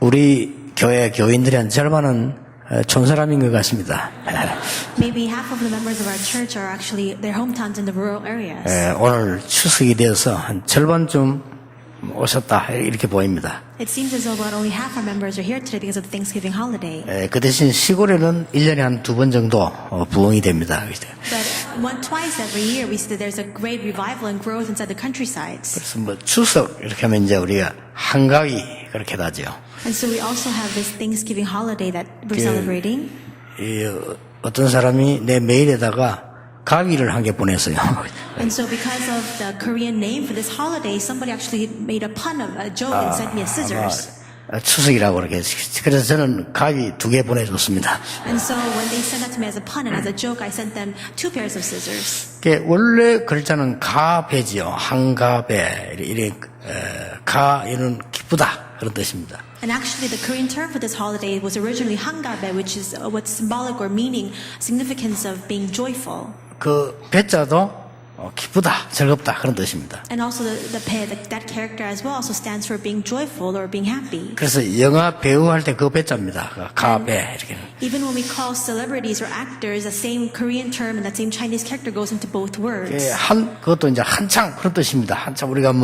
우리 교회 교인들이 한 절반은 촌사람인 것 같습니다. Maybe half of the members of our church are actually their hometowns in the rural areas. 오늘 추석이 되어서 한 절반쯤 오셨다 이렇게 보입니다. It seems as though about only half our members are here today because of the Thanksgiving holiday. 그 대신 시골에는 1년에 한 2번 정도 부흥이 됩니다. But twice every year we see that there's a great revival and growth inside the countrysides. 그래서 뭐 추석 이렇게 하면 이제 우리가 한가위 그렇게 하죠. And so we also have this Thanksgiving holiday that we're celebrating. 어떤 사람이 내 메일에다가 가위를 한 개 보냈어요. And so because of the Korean name for this holiday, somebody actually made a pun of a joke and sent me a scissors. 추석이라고 그렇게. 그래서 저는 가위 2개 보내줬습니다. And so when they sent that to me as a pun and as a joke, I sent them 2 pairs of scissors. 원래 글자는 가배지요. 한가배. 가에는 기쁘다 그런 뜻입니다. And actually the Korean term for this holiday was originally 한가배, which is what's symbolic or meaning significance of being joyful. 그 배자도 기쁘다, 즐겁다 그런 뜻입니다. And also that character as well also stands for being joyful or being happy. 그래서 영화 배우 할 때 그 배자입니다. 가배 이렇게. Even when we call celebrities or actors, the same Korean term and that same Chinese character goes into both words. 그것도 이제 한창 그런 뜻입니다. 한창 우리가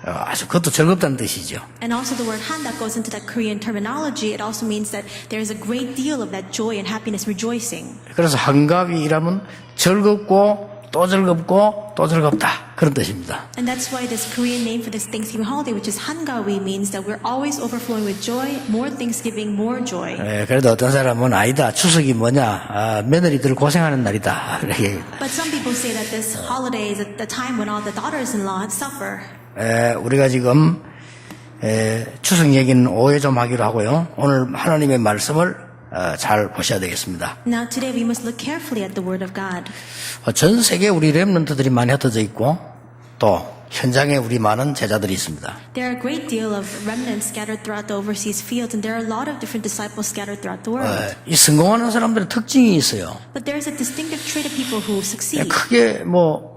아주 그것도 즐겁다는 뜻이죠. And also the word han that goes into that Korean terminology, it also means that there is a great deal of that joy and happiness rejoicing. 그래서 한가위라면 즐겁고 또 즐겁고 또 즐겁다 그런 뜻입니다. And that's why this Korean name for this Thanksgiving holiday, which is 한가위, means that we're always overflowing with joy, more Thanksgiving, more joy. 그래도 어떤 사람은 아니다. 추석이 뭐냐? 며느리들 고생하는 날이다. But some people say that this holiday is at the time when all the daughters-in-law suffer. 우리가 지금 추석 얘기는 오해 좀 하기로 하고요. 오늘 하나님의 말씀을 잘 보셔야 되겠습니다. Now today we must look carefully at the Word of God. 전 세계 우리 렘넌트들이 많이 흩어져 있고 또 현장에 우리 많은 제자들이 있습니다. There are a great deal of remnants scattered throughout the overseas fields, and there are a lot of different disciples scattered throughout the world. 이 성공하는 사람들의 특징이 있어요. But there is a distinctive trait of people who succeed. 크게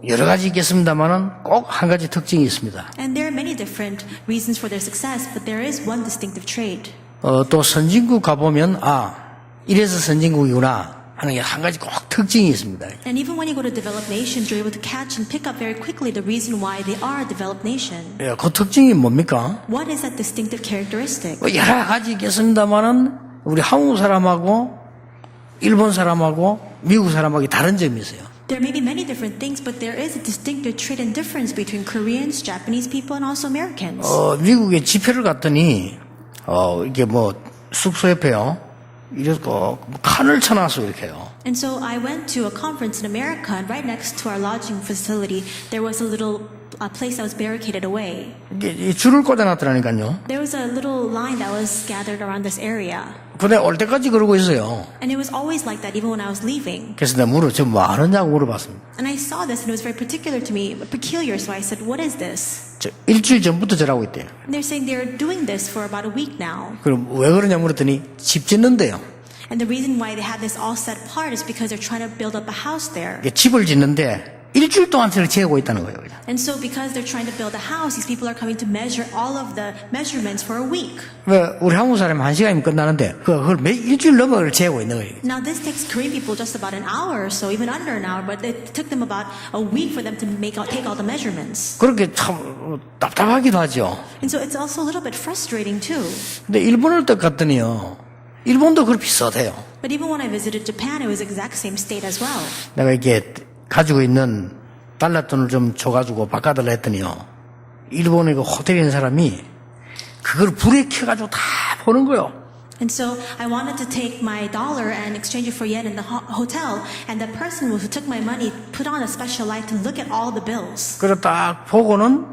여러 가지 있겠습니다만은 꼭 한 가지 특징이 있습니다. And there are many different reasons for their success, but there is one distinctive trait. 또 선진국 가보면 이래서 선진국이구나 하는 게 한 가지 꼭 특징이 있습니다. And even when you go to developed nations, you're able to catch and pick up very quickly the reason why they are a developed nation. 그 특징이 뭡니까? What is that distinctive characteristic? 여러 가지 있겠습니다만은 우리 한국 사람하고 일본 사람하고 미국 사람하고 다른 점이 있어요. There may be many different things, but there is a distinctive trait and difference between Koreans, Japanese people, and also Americans. 미국에 집회를 갔더니 이게 숙소 옆에요. 이렇게 칸을 쳐놨어 이렇게요. And so I went to a conference in America, and right next to our lodging facility, there was a little place that was barricaded away. 이게 줄을 꽂아놨더라니까요. There was a little line that was gathered around this area. 근데 올 때까지 그러고 있어요. And it was always like that, even when I was leaving. 그래서 내가 저 뭐 하느냐고 물어봤습니다. And I saw this, and it was very particular to me, peculiar. So I said, "What is this?" 일주일 전부터 저라고 있대요. And they're saying they're doing this for about a week now. 그럼 왜 그러냐 물었더니 집 짓는데요. And the reason why they had this all set apart is because they're trying to build up a house there. 집을 짓는데 일주일 동안 저를 재고 있다는 거예요. And so because they're trying to build a house, these people are coming to measure all of the measurements for a week. 왜 우리 한국 사람이 1시간이면 끝나는데 그걸 일주일 넘어 재고 있는 거예요. Now this takes Korean people just about an hour or so, even under an hour, but it took them about a week for them to take all the measurements. 그렇게 참 답답하기도 하죠. And so it's also a little bit frustrating too. 근데 일본 올 때 갔더니요. 일본도 그렇게 비슷해요. But even when I visited Japan, it was the exact same state as well. 내가 이게 가지고 있는 달러 돈을 좀 줘가지고 바꿔달라 했더니요. 일본의 그 호텔에 있는 사람이 그걸 불에 켜가지고 다 보는 거요. And so I wanted to take my dollar and exchange it for yen in the hotel, and the person who took my money put on a special light to look at all the bills. 그래서 딱 보고는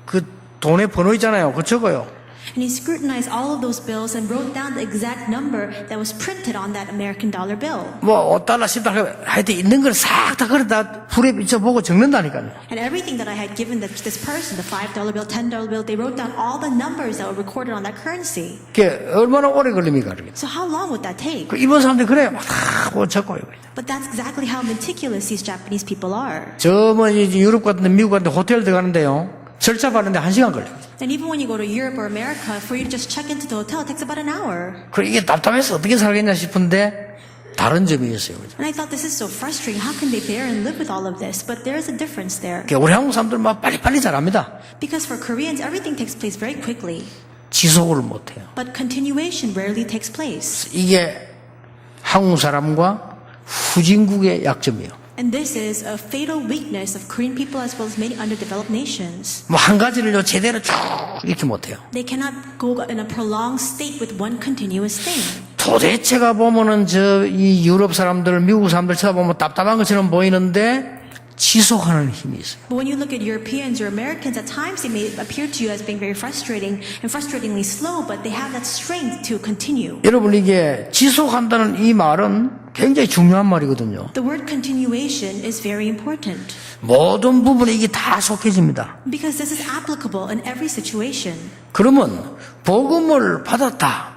그 돈의 번호 있잖아요. 그거 적어요. And he scrutinized all of those bills and wrote down the exact number that was printed on that American dollar bill. 5달러, 10달러 하여튼 있는 걸 싹 다 그러다 불에 비춰보고 적는다니까요. And everything that I had given this person, the $5 bill, $10 bill, they wrote down all the numbers that were recorded on that currency. 그게 얼마나 오래 걸립니까? So how long would that take? 일본 사람들이 그래요. 다 적고요. But that's exactly how meticulous these Japanese people are. 유럽 같은 데 미국 같은 데 호텔 들어가는데요. 절차 받는데 1시간 걸려요. And even when you go to Europe or America, for you to just check into the hotel, it takes about an hour. 그래 이게 답답해서 어떻게 살겠냐 싶은데 다른 점이 있어요. 그죠? And I thought this is so frustrating. How can they bear and live with all of this? But there is a difference there. 우리 한국 사람들 막 빨리빨리 잘합니다. Because for Koreans, everything takes place very quickly. 지속을 못해요. But continuation rarely takes place. 이게 한국 사람과 후진국의 약점이에요. And this is a fatal weakness of Korean people as well as many underdeveloped nations. 뭐 한 가지를요 제대로 쭉 이렇게 못해요. They cannot go in a prolonged state with one continuous thing. 도대체가 보면은 이 유럽 사람들, 미국 사람들 쳐다보면 답답한 것처럼 보이는데 지속하는 힘이 있어요. But when you look at Europeans or Americans, at times they may appear to you as being very frustrating and frustratingly slow, but they have that strength to continue. 여러분 이게 지속한다는 이 말은 굉장히 중요한 말이거든요. The word continuation is very important 모든 부분에 이게 다 속해집니다. because this is applicable in every situation. 그러면 복음을 받았다.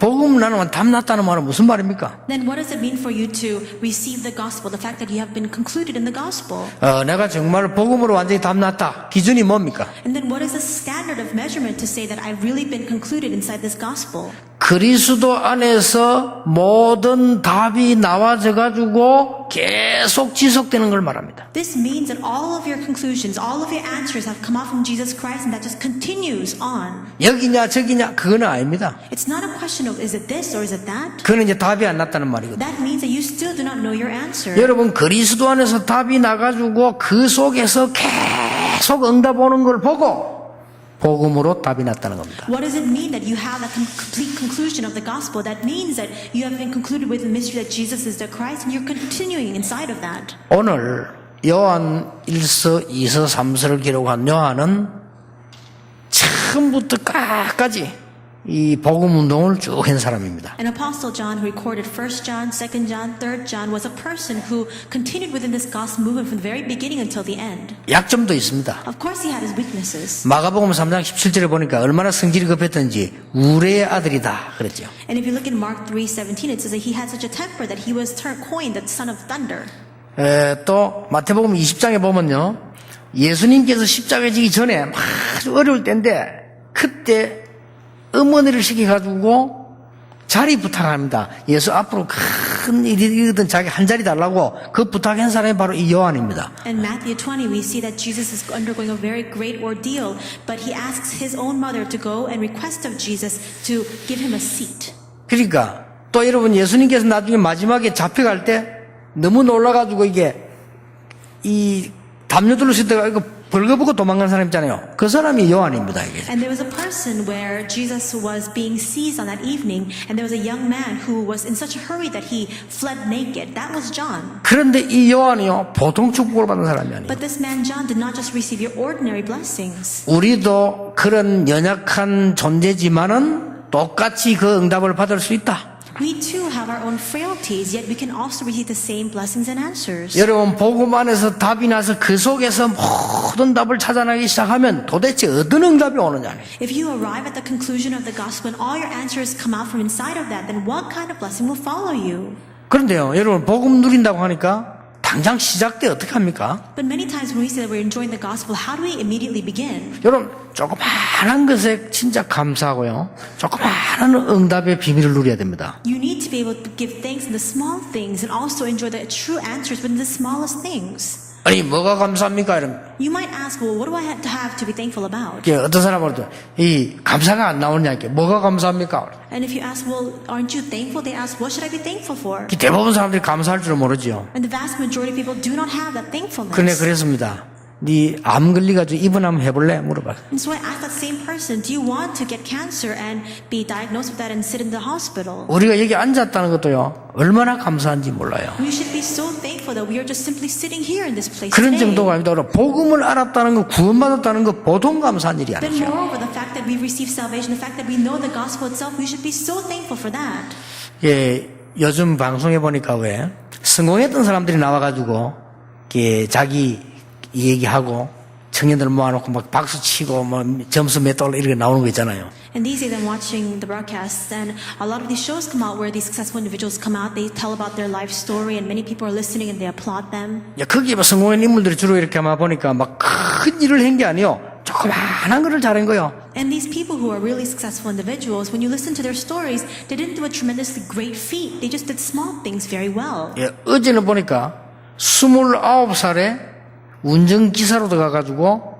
복음 나누면 담났다는 말은 무슨 말입니까? Then what does it mean for you to receive the gospel, the fact that you have been concluded in the gospel? 내가 정말 복음으로 완전히 담났다. 기준이 뭡니까? And then what is the standard of measurement to say that I've really been concluded inside this gospel? 그리스도 안에서 모든 답이 나와져 가지고 계속 지속되는 걸 말합니다. This means that all of your conclusions, all of your answers have come out from Jesus Christ and that just continues on. 여기냐 저기냐 그거는 아닙니다. It's not a question of is it this or is it that? 그거는 이제 답이 안 났다는 말이거든요. That means that you still do not know your answer. 여러분 그리스도 안에서 답이 나가지고 그 속에서 계속 응답 오는 걸 보고 복음으로 답이 났다는 겁니다. What does it mean that you have a complete conclusion of the gospel? That means that you have been concluded with the mystery that Jesus is the Christ and you're continuing inside of that. 오늘 요한 1서, 2서, 3서를 기록한 요한은 처음부터 끝까지 이 복음 운동을 쭉 한 사람입니다. An apostle John who recorded 1 John, 2 John, 3 John was a person who continued within this gospel movement from the very beginning until the end. 약점도 있습니다. Of course he had his weaknesses. 마가복음 3장 17절에 보니까 얼마나 성질이 급했던지 우레의 아들이다 그랬죠. And if you look in Mark 3:17 it says that he had such a temper that he was coined the son of thunder. 또 마태복음 20장에 보면요. 예수님께서 십자가에 지기 전에 아주 어려울 때인데 그때 어머니를 시켜가지고 자리 부탁합니다. 예수 앞으로 큰 일이든 자기 한 자리 달라고 그 부탁한 사람이 바로 이 요한입니다. In Matthew 20 we see that Jesus is undergoing a very great ordeal, but he asks his own mother to go and request of Jesus to give him a seat. 그러니까 또 여러분 예수님께서 나중에 마지막에 잡혀갈 때 너무 놀라가지고 이게 이 담요들로 씻다가 이거 벌거벗고 도망간 사람 있잖아요. 그 사람이 요한입니다. 이게. And there was a person where Jesus was being seized on that evening, and there was a young man who was in such a hurry that he fled naked. That was John. 그런데 이 요한이요 보통 축복을 받은 사람이 아니에요. But this man John did not just receive your ordinary blessings. 우리도 그런 연약한 존재지만은 똑같이 그 응답을 받을 수 있다. We too have our own frailties, yet we can also receive the same blessings and answers. 여러분 복음 안에서 답이 나서 그 속에서 모든 답을 찾아나기 시작하면 도대체 어떤 응답이 오느냐. If you arrive at the conclusion of the gospel and all your answers come out from inside of that, then what kind of blessing will follow you? 그런데요 여러분 복음 누린다고 하니까 당장 시작 때 어떻게 합니까? But many times when we say that we're enjoying the gospel, how do we immediately begin? 여러분 조그마한 것에 진짜 감사하고요 조그마한 응답의 비밀을 누려야 됩니다. You need to be able to give thanks in the small things and also enjoy the true answers within the smallest things. 아니 뭐가 감사합니까? 이런 You might ask, well, what do I have to be thankful about? 어떤 사람은 이 감사가 안 나오냐 이게 뭐가 감사합니까? And if you ask, well, aren't you thankful? They ask, what should I be thankful for? 대부분 사람들이 감사할 줄은 모르죠. And the vast majority of people do not have that 그래 thankfulness. 그랬습니다. 네 암 걸리가지고 입원 한번 해볼래? 물어봐. And so I asked that same person, do you want to get cancer and be diagnosed with that and sit in the hospital? 우리가 여기 앉았다는 것도요 얼마나 감사한지 몰라요. We should be so thankful that we are just simply sitting here in this place 그런 today. 정도가 아닙니다. 복음을 알았다는 거 구원받았다는 거 보통 감사한 일이 Then 아니죠. moreover, the fact that we receive salvation, the fact that we know the gospel itself, we should be so thankful for that. 예, 요즘 방송에 보니까 왜 성공했던 사람들이 나와가지고 자기 얘기하고 청년들 모아놓고 막 박수 치고 뭐 점수 몇 달러 이렇게 나오는 거 있잖아요. And these days I'm watching the broadcasts and a lot of these shows come out where these successful individuals come out, they tell about their life story and many people are listening and they applaud them. 거기 뭐 성공한 인물들이 주로 이렇게 아마 보니까 막 큰 일을 한 게 아니요. 조금 조그만한 거를 잘한 거예요. And these people who are really successful individuals, when you listen to their stories, they didn't do a tremendously great feat. They just did small things very well. 예, 어제는 보니까 29살에 운전기사로 들어가가지고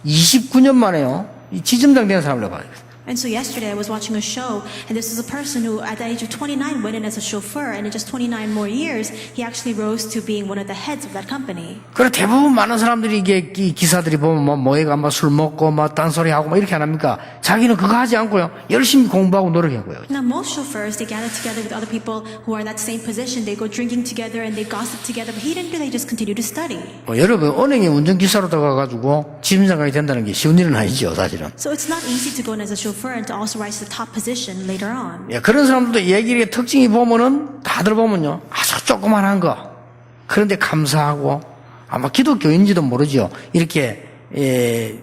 29년 만에요. 이 지점장 된 사람을 봐요. And so yesterday I was watching a show, and this is a person who at the age of 29 went in as a chauffeur, and in just 29 more years, he actually rose to being one of the heads of that company. 그래 대부분 많은 사람들이 이게 이 기사들이 보면 뭐 모여가 막 술 먹고 막 딴소리 하고 막 이렇게 안 합니까? 자기는 그거 하지 않고요. 열심히 공부하고 노력하고요. Now most chauffeurs, they gather together with other people who are in that same position. They go drinking together and they gossip together. But he didn't do that. He just continued to study. 여러분 은행에 운전기사로 들어가가지고 지점장이 된다는 게 쉬운 일은 아니죠, 사실은. So it's not easy to go in as a chauffeur and to also rise to the top position later on. 예, 그런 사람들도 얘기의 특징이 보면은 다들 보면요 아주 조그만한 거 그런데 감사하고 아마 기독교인지도 모르죠. 이렇게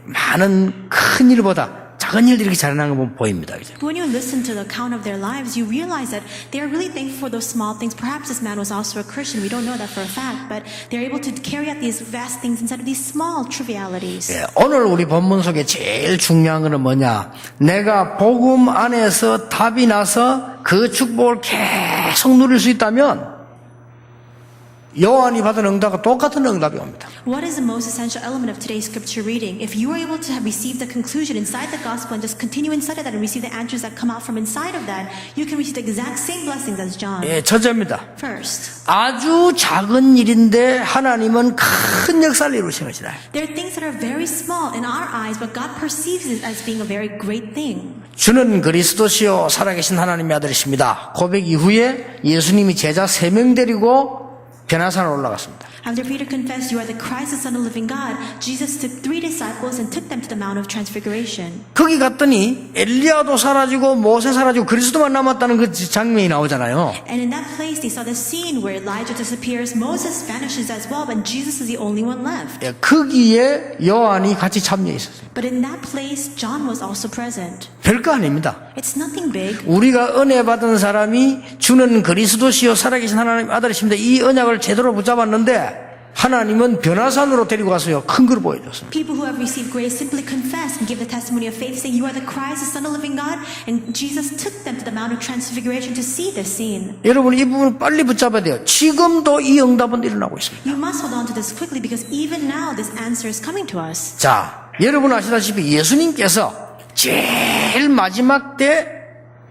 많은 큰 일보다 작은 일들이 이렇게 잘하는 거 보면 보입니다. 그죠? When you listen to the account of their lives, you realize that they are really thankful for those small things. Perhaps this man was also a Christian. We don't know that for a fact, but they're able to carry out these vast things instead of these small trivialities. 예, 오늘 우리 본문 속에 제일 중요한 거는 뭐냐? 내가 복음 안에서 답이 나서 그 축복을 계속 누릴 수 있다면 요한이 받은 응답과 똑같은 응답이 옵니다. What is the most essential element of today's scripture reading? If you are able to receive the conclusion inside the gospel and just continue inside of that and receive the answers that come out from inside of that, you can receive the exact same blessings as John. 예, 첫째입니다. First, 아주 작은 일인데 하나님은 큰 역사를 이루시는 것이다. there are things that are very small in our eyes, but God perceives it as being a very great thing. 주는 그리스도시요 살아계신 하나님의 아들이십니다. 고백 이후에 예수님이 제자 3명 데리고 변화산으로 올라갔습니다. After Peter confessed, "You are the Christ, the Son of the living God," Jesus took 3 disciples and took them to the Mount of Transfiguration. 거기 갔더니 엘리야도 사라지고 모세 사라지고 그리스도만 남았다는 그 장면이 나오잖아요. And in that place, they saw the scene where Elijah disappears, Moses vanishes as well, but Jesus is the only one left. 예, 거기에 요한이 같이 참여해 있었어요. But in that place, John was also present. 별거 아닙니다. It's nothing big. 우리가 은혜 받은 사람이 주는 그리스도시요 살아계신 하나님 아들이십니다. 이 언약을 제대로 붙잡았는데 하나님은 변화산으로 데리고 가서요 큰 걸 보여줬습니다. People who have received grace simply confess and give the testimony of faith, saying, "You are the Christ, the Son of the living God." And Jesus took them to the Mount of Transfiguration to see this scene. 여러분 이 부분을 빨리 붙잡아야 돼요. 지금도 이 응답은 일어나고 있습니다. You must hold on to this quickly because even now this answer is coming to us. 자, 여러분 아시다시피 예수님께서 제일 마지막 때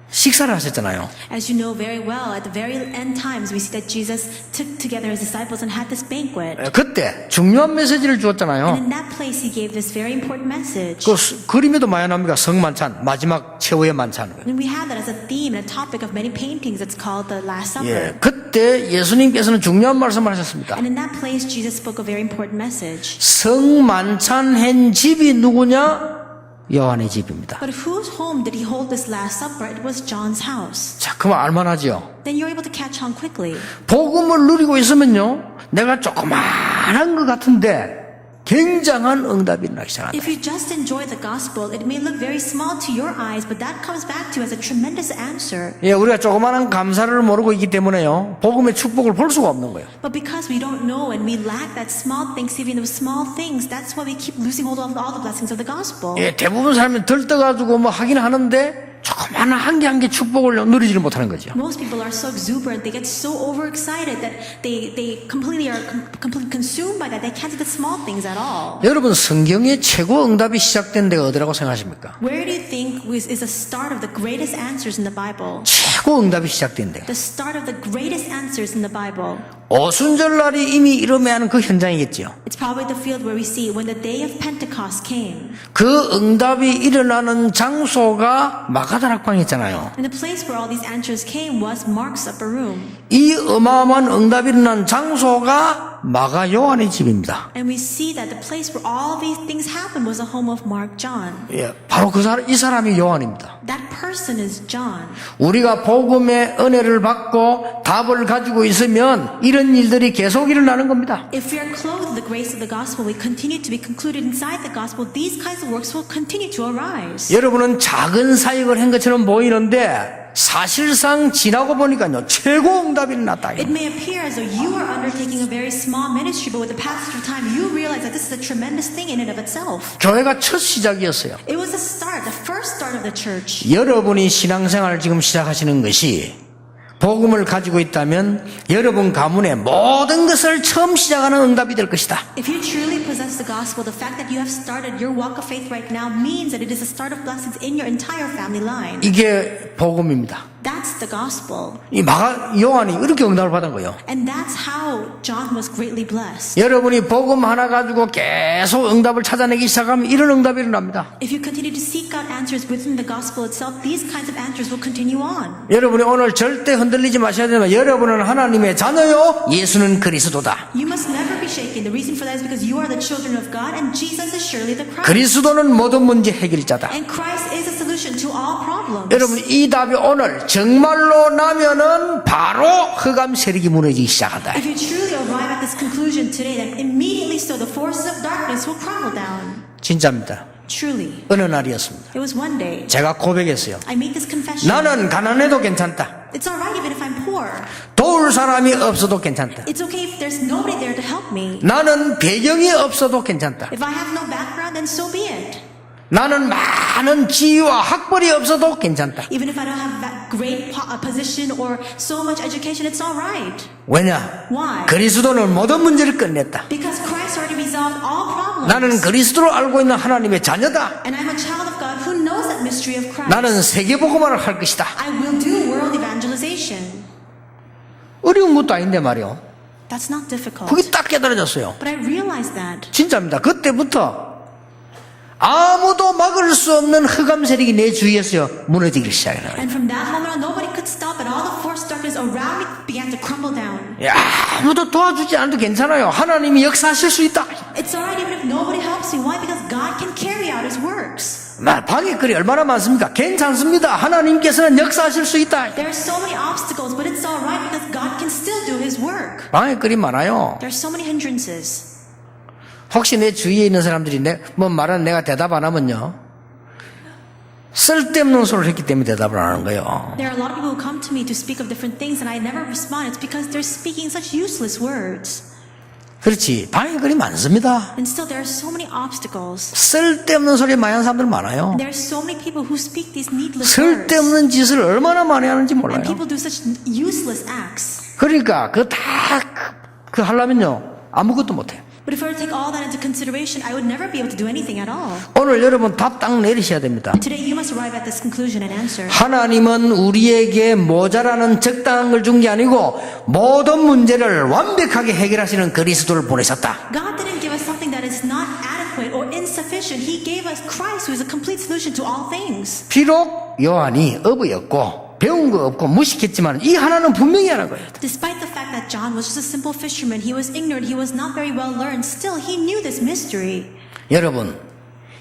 식사를 하셨잖아요. As you know very well, at the very end times, we see that Jesus took together his disciples and had this banquet. 그때 중요한 메시지를 And 주었잖아요. in that place, he gave this very important message. 그 그림에도 많이 나옵니다. 성만찬, 마지막 최후의 만찬. And we have that as a theme and a topic of many paintings. It's called the Last 예, Supper. 그때 예수님께서는 중요한 말씀을 하셨습니다. And in that place, Jesus spoke a very important message. 성만찬한 집이 누구냐? 요한의 집입니다. But whose home did he hold this Last Supper? It was John's house. 자, 그럼 알만하죠. Then you're able to catch on quickly. 복음을 누리고 있으면요, 내가 조그만한 것 같은데 굉장한 응답이 일어나기 시작한다. If you just enjoy the gospel, it may look very small to your eyes, but that comes back to you as a tremendous answer. 예, 우리가 조그만한 감사를 모르고 있기 때문에요, 복음의 축복을 볼 수가 없는 거예요. But because we don't know and we lack that small thanksgiving of small things, that's why we keep losing hold of all the blessings of the gospel. 예, 대부분 사람이 들떠가지고 뭐 하긴 하는데 조그마한 한 개 한 개 축복을 누리지를 못하는 거죠. Most people are so exuberant, they get so overexcited that they completely are completely consumed by that. They can't see the small things at all. 여러분 성경의 최고 응답이 시작된 데가 어디라고 생각하십니까? Where do you think is the start of the greatest answers in the Bible? 최고 응답이 시작된 데. The start of the greatest answers in the Bible. 오순절날이 이미 이르매하는 그 현장이겠죠. It's probably the field where we see when the day of Pentecost came. 그 응답이 일어나는 장소가 마가다락방이었잖아요. And the place where all these answers came was Mark's upper room. 이 어마어마한 응답이 일어난 장소가 마가 요한의 집입니다. And we see that the place where all these things happened was the home of Mark John. 예, 바로 이 사람이 요한입니다. That person is John. 우리가 복음의 은혜를 받고 답을 가지고 있으면 이런 일들이 계속 일어나는 겁니다. If we are clothed with the grace of the gospel, we continue to be concluded inside the gospel, these kinds of works will continue to arise. 여러분은 작은 사역을 한 것처럼 보이는데 사실상 지나고 보니까요 최고 응답이 났다. It may appear as though you are undertaking a very small ministry, but with the passage of time, you realize that this is a tremendous thing in and of itself. 교회가 첫 시작이었어요. It was the start, the first start of the church. 여러분이 신앙생활을 지금 시작하시는 것이 복음을 가지고 있다면 여러분 가문의 모든 것을 처음 시작하는 응답이 될 것이다. If you truly possess the gospel, the fact that you have started your walk of faith right now means that it is the start of blessings in your entire family line. 이게 복음입니다. That's the gospel. 이 요한이 이렇게 응답을 받은 거예요. And that's how John was greatly blessed. 여러분이 복음 하나 가지고 계속 응답을 찾아내기 시작하면 이런 응답이 일어납니다. If you continue to seek out answers within the gospel itself, these kinds of answers will continue on. 여러분이 오늘 절대 흔들리지 마셔야 되는 여러분은 하나님의 자녀요, 예수는 그리스도다. You must never be shaken. The reason for that is because you are the children of God and Jesus is surely the Christ. 그리스도는 모든 문제 해결자다. And Christ is a solution to all problems. 여러분 이 답이 오늘 정말로 나면은 바로 흑암 세력이 무너지기 시작한다. If you truly arrive at this conclusion today, then immediately so the forces of darkness will crumble down. 진짜입니다. Truly. 어느 날이었습니다. It was one day. 제가 고백했어요. I made this confession. 나는 가난해도 괜찮다. It's alright even if I'm poor. 도울 사람이 없어도 괜찮다. It's okay if there's nobody there to help me. 나는 배경이 없어도 괜찮다. If I have no background, then so be it. 나는 많은 지위와 학벌이 없어도 괜찮다. Even if I don't have that great position or so much education, it's alright. 왜냐? Why? 그리스도는 모든 문제를 끝냈다. Because Christ already resolved all problems. 나는 그리스도를 알고 있는 하나님의 자녀다. And I'm a child of God who knows that mystery of Christ. 나는 세계복음화를 할 것이다. I will do world evangelization. 어려운 것도 아닌데 말이요. That's not difficult. 그게 딱 깨달아졌어요. But I realized that. 진짜입니다. 그때부터 아무도 막을 수 없는 흑암 세력이 내 주위에서 무너지기 시작해요. And from that moment on, nobody could stop it. All the force darkness around me began to crumble down. 아무도 도와주지 않아도 괜찮아요. 하나님이 역사하실 수 있다. It's alright even if nobody helps me. Why? Because God can carry out His works. 방해거리 얼마나 많습니까? 괜찮습니다. 하나님께서는 역사하실 수 있다. There are so many obstacles, but it's alright because God can still do His work. 방해거리 많아요. There are so many hindrances. 혹시 내 주위에 있는 사람들이 뭐 말하는 내가 대답 안 하면요. 쓸데없는 소리를 했기 때문에 대답을 안 하는 거예요. There are a lot of people who come to me to speak of different things and I never respond. It's because they're speaking such useless words. 그렇지. 방해거리 많습니다. And still there are so many obstacles. 쓸데없는 소리 많이 하는 사람들 많아요. And there are so many people who speak these needless words. 쓸데없는 짓을 얼마나 많이 하는지 And 몰라요. people do such useless acts. 그러니까 그 하려면요. 아무것도 못해요. But if I were to take all that into consideration, I would never be able to do anything at all. 오늘 여러분 답 딱 내리셔야 됩니다. Today you must arrive at this conclusion and answer. 하나님은 우리에게 모자라는 적당한 걸 준 게 아니고 모든 문제를 완벽하게 해결하시는 그리스도를 보내셨다. God didn't give us something that is not adequate or insufficient. He gave us Christ who is a complete solution to all things. 비록 요한이 어부였고 배운 거 없고 무식했지만 이 하나는 분명히 하는 거예요. Despite the fact that John was just a simple fisherman, he was ignorant, he was not very well learned, still he knew this mystery. 여러분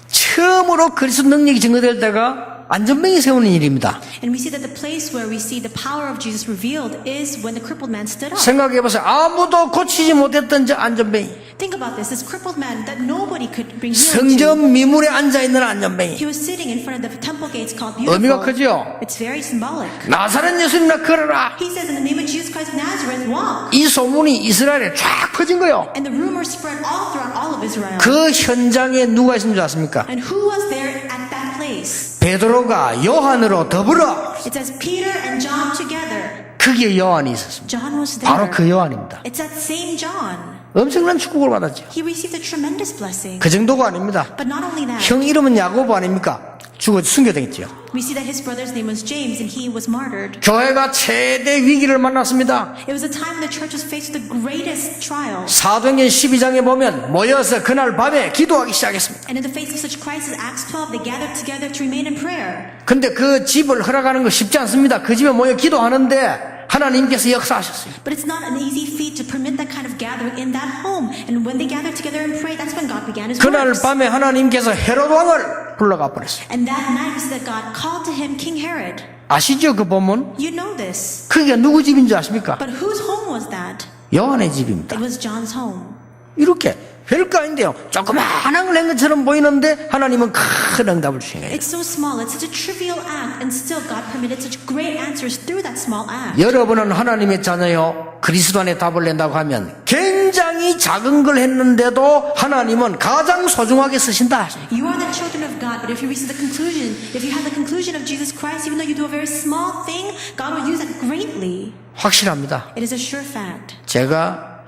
처음으로 그리스도 능력이 증거될 때가 안전병이 세우는 일입니다. And we see that the place where we see the power of Jesus revealed is when the crippled man stood up. 생각해보세요. 아무도 고치지 못했던 저 안전병이 Think about this crippled man that nobody could bring healing to. 성전 미문에 앉아있는 안전병이 He was sitting in front of the temple gates called 의미가 Beautiful. 크죠? It's very symbolic. 나사렛 예수님나 걸어라. He says in the name of Jesus Christ of Nazareth, walk. 이 소문이 이스라엘에 쫙 퍼진 거예요. And the rumor spread all throughout all of Israel. 그 현장에 누가 있는지 아십니까? And who was there at that place? 베드로가 요한으로 더불어 It says Peter and John together. 거기에 요한이 있었습니다. John was there. 바로 그 요한입니다. It's that same John. 엄청난 축복을 받았죠. He received a tremendous blessing. 그 정도가 아닙니다. But not only that, 형 이름은 야고보 아닙니까? 죽어 숨겨졌죠. we see that his brother's name was James and he was martyred. 교회가 최대 위기를 만났습니다. It was a time when the church was faced with the greatest trial. 사도행전 12장에 보면 모여서 그날 밤에 기도하기 시작했습니다. And in the face of such crisis, Acts 12, they gathered together to remain in prayer. 근데 그 집을 허락하는 거 쉽지 않습니다. 그 집에 모여 기도하는데 하나님께서 역사하셨어요. But it's not an easy feat to permit that kind of gathering in that home. And when they gathered together and prayed, that's when God began His 그날 works. 밤에 하나님께서 헤롯 왕을 불러가 버렸어요. And that night we see that God called to him King Herod. 아시죠? 그 본문? You know this. 그게 누구 집인 줄 아십니까? But whose home was that? 요한의 집입니다. It was John's home. 이렇게 별거 아닌데요. 조그마한 걸 낸 것처럼 보이는데 하나님은 큰 응답을 주신 거예요. It's so small. It's such a trivial act, and still God permitted such great answers through that small act. 여러분은 하나님의 자녀요. 그리스도 안에 답을 낸다고 하면 굉장히 작은 걸 했는데도 하나님은 가장 소중하게 쓰신다. You are the children of God, but if you reach the conclusion, if you have the conclusion of Jesus Christ, even though you do a very small thing, God will use that greatly. 확실합니다. It is a sure fact. 제가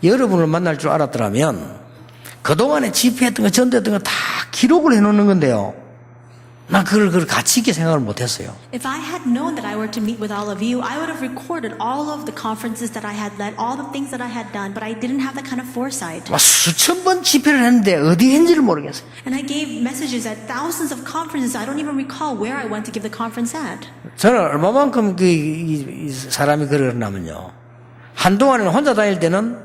여러분을 만날 줄 알았더라면 그동안에 집회했던 거, 전도했던 거 다 기록을 해놓는 건데요. 난 그걸 가치 있게 생각을 못했어요. If I had known that I were to meet with all of you, I would have recorded all of the conferences that I had led, all the things that I had done, but I didn't have that kind of foresight. 수천 번 집회를 했는데 어디 했는지를 모르겠어요. And I gave messages at thousands of conferences. I don't even recall where I went to give the conference at. 저는 얼마만큼 이 사람이 그러냐면요. 한동안에는 혼자 다닐 때는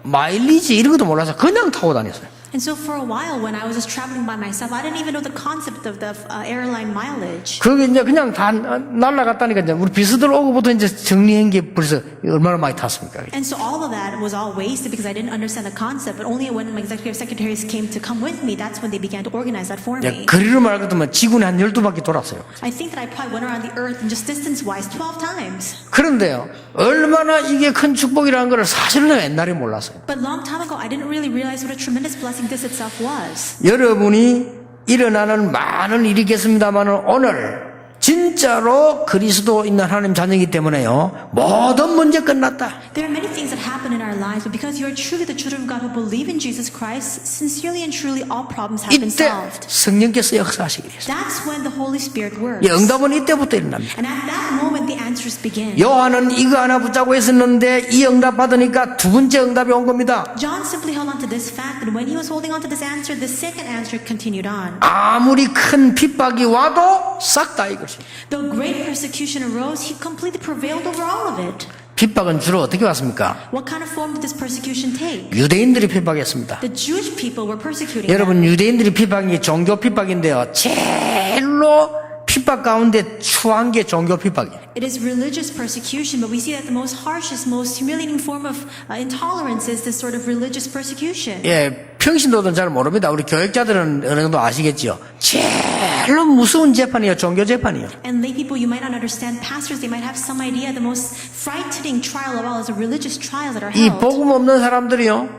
마일리지 이런 것도 몰라서 그냥 타고 다녔어요. And so for a while, when I was just traveling by myself, I didn't even know the concept of the airline mileage. 그게 이제 그냥 다 날라갔다니까 이제 우리 비서들 오고부터 이제 정리한 게 벌써 얼마나 많이 탔습니까? And so all of that was all wasted because I didn't understand the concept. But only when my executive secretaries came to come with me, that's when they began to organize that for me. 거리로 말하면 지구는 한 12바퀴 돌았어요. I think that I probably went around the earth and just distance-wise 12 times. 그런데요, 얼마나 이게 큰 축복이라는 걸 사실은 옛날에 몰랐어요. But long time ago, I didn't really realize what a tremendous blessing this itself was. 여러분이 일어나는 많은 일이 있겠습니다만 오늘 진짜로 그리스도 있는 하나님 자녀이기 때문에요. 모든 문제 끝났다. There are many things that happen in our lives, but because you are truly the children of God who believe in Jesus Christ, sincerely and truly all problems have been 이때 solved. 성령께서 역사하시게 됐어요. That's when the Holy Spirit works. 응답은 이때부터 일어납니다. And at that moment, the answers begin. 요한은 이거 하나 붙잡고 있었는데 이 응답 받으니까 두 번째 응답이 온 겁니다. John simply held on to this fact, and when he was holding on to this answer, the second answer continued on. 아무리 큰 핍박이 와도 싹 다 이것이. Though great persecution arose, he completely prevailed over all of it. 핍박은 주로 어떻게 왔습니까? What kind of form did this persecution take? 유대인들이 핍박했습니다. The Jewish people were persecuting them. 여러분 유대인들이 핍박이 종교 핍박인데요. 제일로 핍박 가운데 추한 게 종교 핍박이에요. It is religious persecution, but we see that the most harshest, most humiliating form of intolerance is this sort of religious persecution. 예, 평신도들은 잘 모릅니다. 우리 교육자들은 어느 정도 아시겠죠. 제일로 무서운 재판이에요. 종교 재판이에요. And lay people, you might not understand. Pastors, they might have some idea. The most frightening trial of all is a religious trial that are 이 held. 복음 없는 사람들이요.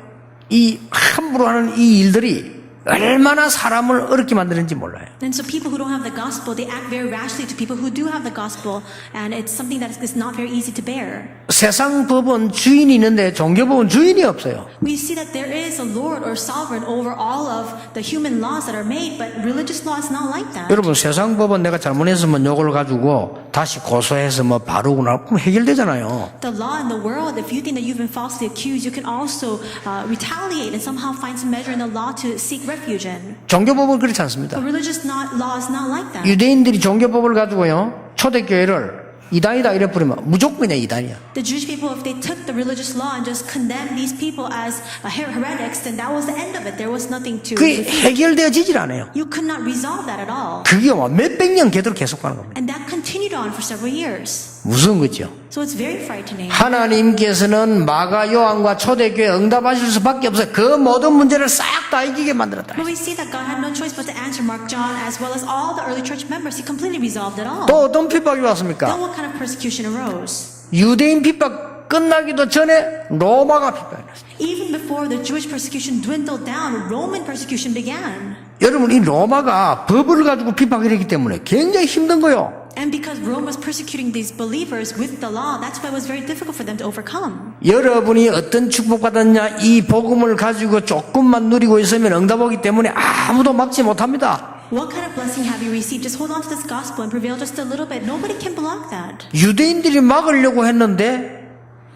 이 함부로 하는 이 일들이 얼마나 사람을 어렵게 만드는지 몰라요. And so people who don't have the gospel, they act very rashly to people who do have the gospel, and it's something that is not very easy to bear. 세상 법은 주인이 있는데 종교법은 주인이 없어요. We see that there is a Lord or sovereign over all of the human laws that are made, but religious law is not like that. 여러분 세상 법은 내가 잘못했으면 요걸 가지고 다시 고소해서 바르구나 그럼 해결되잖아요. The law in the world, if you think that you've been falsely accused, you can also retaliate and somehow find some measure in the law to seek refuge in. 종교법은 그렇지 않습니다. But religious law is not like that. 유대인들이 종교법을 가지고요 초대교회를 이단이다 이래 부르면 무조건 그냥 이단이야. The Jewish people, if they took the religious law and just condemned these people as heretics, then that was the end of it. There was nothing to 그게 refute. 해결되어지질 않아요. You could not resolve that at all. 그게 몇백 년 계속 가는 겁니다. And that continued on for several years. 무서운 거죠. So it's very frightening. 하나님께서는 마가 요한과 초대교회 응답하실 수밖에 없어요. 그 모든 문제를 싹 다 이기게 만들었다. But we see that God had no choice but to answer Mark, John, as well as all the early church members. He completely resolved it all. 또 어떤 핍박이 Then 왔습니까? what kind of persecution arose? 유대인 핍박 끝나기도 전에 로마가 핍박이었어요. Even before the Jewish persecution dwindled down, Roman persecution began. 여러분 이 로마가 법을 가지고 핍박을 했기 때문에 굉장히 힘든 거요. And because Rome was persecuting these believers with the law, that's why it was very difficult for them to overcome. 여러분이 어떤 축복받았냐 이 복음을 가지고 조금만 누리고 있으면 응답 오기 때문에 아무도 막지 못합니다. What kind of blessing have you received? Just hold on to this gospel and prevail just a little bit. Nobody can block that. 유대인들이 막으려고 했는데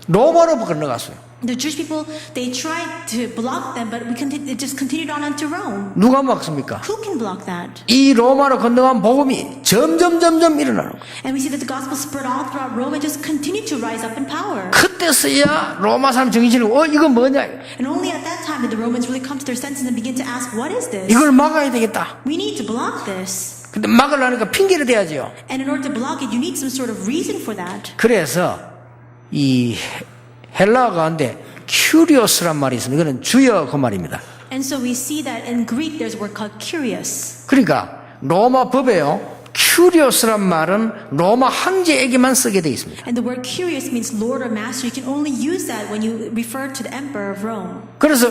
로마로 건너갔어요. The Jewish people, they tried to block them, but it just continued on unto Rome. 누가 막습니까? Who can block that? 이 로마로 건너간 복음이 점점 일어나는 거예요. And we see that the gospel spread all throughout Rome and just continued to rise up in power. 그때서야 로마 사람 정신을 이거 뭐냐? And only at that time did the Romans really come to their senses and begin to ask, what is this? 이걸 막아야 되겠다. We need to block this. 근데 막으려니까 핑계를 대야지요. And in order to block it, you need some sort of reason for that. 그래서 이 헬라어 가운데 curious란 말이 있습니다. 이거는 주여 그 말입니다. And so we see that in Greek there's a word called curious. 그러니까 로마 법에요. curious란 말은 로마 황제에게만 쓰게 되어 있습니다. And the word curious means Lord or Master. You can only use that when you refer to the Emperor of Rome. 그래서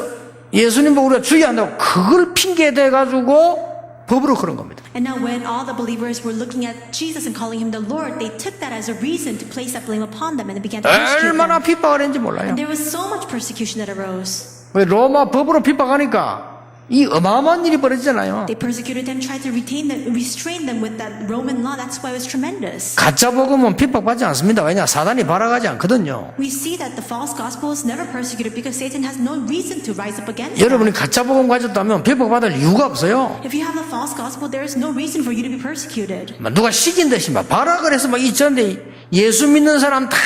예수님 보고 우리가 주의한다고 그걸 핑계대 가지고 법으로 그런 겁니다. And now when all the believers were looking at Jesus and calling him the Lord, they took that as a reason to place that blame upon them and they began to persecute 얼마나 them. 핍박을 했는지 몰라요. And there was so much persecution that arose. 로마 법으로 핍박하니까 이 어마어마한 일이 벌어지잖아요. They persecuted them, tried to restrain them with that Roman law. That's why it was tremendous. 가짜 복음은 핍박받지 않습니다. 왜냐? 사단이 발악하지 않거든요. We see that the false gospel is never persecuted because Satan has no reason to rise up against 여러분이 that. 가짜 복음 가졌다면 핍박받을 이유가 없어요. If you have a false gospel, there is no reason for you to be persecuted. 누가 시킨 듯이 막 발악을 해서 막 이전에 예수 믿는 사람 다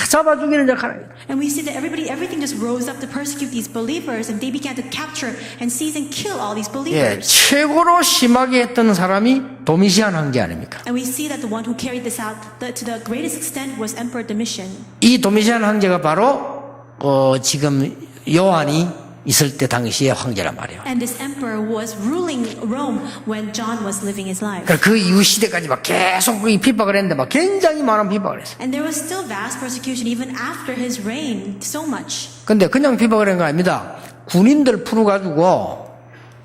잡아 죽이는 역할을. And we see that everything just rose up to persecute these believers, and they began to capture and seize and kill all these 예, believers. 최고로 심하게 했던 사람이 도미시안 황제 아닙니까? And we see that the one who carried this out to the greatest extent was Emperor Domitian. 이 도미시안 황제가 바로 지금 요한이 있을 때 당시의 황제란 말이에요. And this emperor was ruling Rome when John was living his life. 그 이후 시대까지 막 계속 이 핍박을 했는데 막 굉장히 많은 핍박을 했어요. And there was still vast persecution even after his reign, so much. 근데 그냥 핍박을 한 거 아닙니다. 군인들 풀어가지고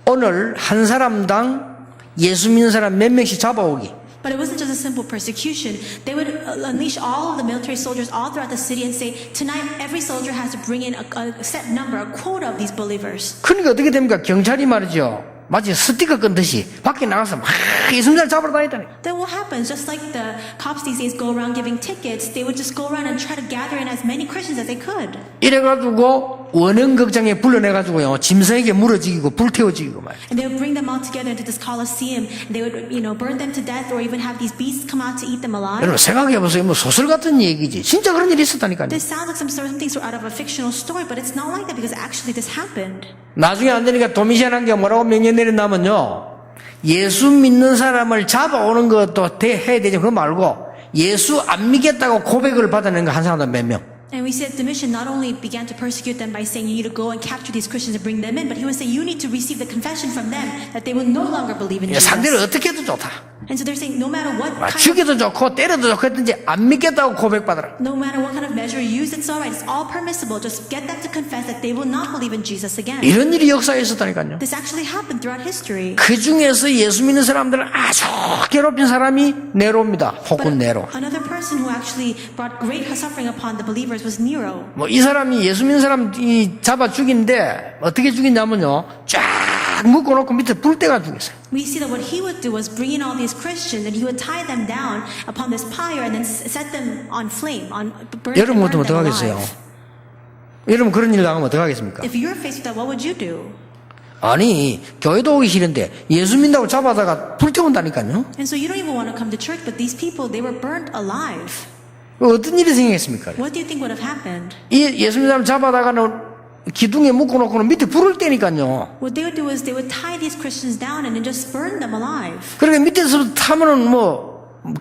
오늘 한 사람당 예수 믿는 사람 몇 명씩 잡아오기. But it wasn't just a simple persecution. They would unleash all of the military soldiers all throughout the city and say, tonight every soldier has to bring in a set number, a quota of these believers. 그러니까 어떻게 됩니까? 경찰이 말이죠. 마치 스티커 끈듯이 밖에 나가서 막 예수님을 잡으러 다니다니. Then what happens? Just like the cops these days go around giving tickets, they would just go around and try to gather in as many Christians as they could. 이래가지고 원형극장에 불러내가지고요. 짐승에게 물어지기고 불태워지기고 말이에요. And they would bring them all together into this Colosseum. And they would, burn them to death or even have these beasts come out to eat them alive. 여러분 생각해보세요. 뭐 소설 같은 얘기지. 진짜 그런 일이 있었다니까요. This sounds like some things were out of a fictional story, but it's not like that because actually this happened. 나중에 안 되니까 도미시안 황제가 뭐라고 명령 내렸냐면요. 예수 믿는 사람을 잡아오는 것도 해야 되죠. 그거 말고 예수 안 믿겠다고 고백을 받아낸 거 한 사람도 몇 명. And we see that Domitian not only began to persecute them by saying you need to go and capture these Christians and bring them in, but he would say you need to receive the confession from them that they will no longer believe in Jesus. 상대를 어떻게 해도 좋다. And so they're saying no matter what 죽여도 좋고 때려도 좋고 했든지 안 믿겠다고 고백받아라. no matter what kind of measure you use, it's all right. It's all permissible. Just get them to confess that they will not believe in Jesus again. 이런 일이 역사에 있었다니까요. This actually happened throughout history. 그 중에서 예수 믿는 사람들을 아주 괴롭힌 사람이 네로입니다. 혹은 네로. Another person who actually brought great suffering upon the believers was Nero. 뭐 이 사람이 예수 믿는 사람 잡아 죽인데 어떻게 죽이냐면요. 쫙 묶어놓고 밑에 불때가 죽였어요. We see that what he would do was bring in all these Christians and he would tie them down upon this pyre and then set them on flame, burn 여러분 them 같으면 어떡하겠어요? alive. 여러분 그런 일 당하면 어떡하겠습니까? If you're faced with that, what would you do? 아니 교회도 오기 싫은데 예수 믿다고 잡아다가 불태운다니까요. And so you don't even want to come to church, but these people, they were burnt alive. 어떤 일이 생겼습니까? What do you think would have happened? 이 예수 믿는 사람 잡아다가는 기둥에 묶어놓고는 밑에 불을 떼니까요. What they would do is they would tie these Christians down and then just burn them alive. 그러니까 밑에서 타면은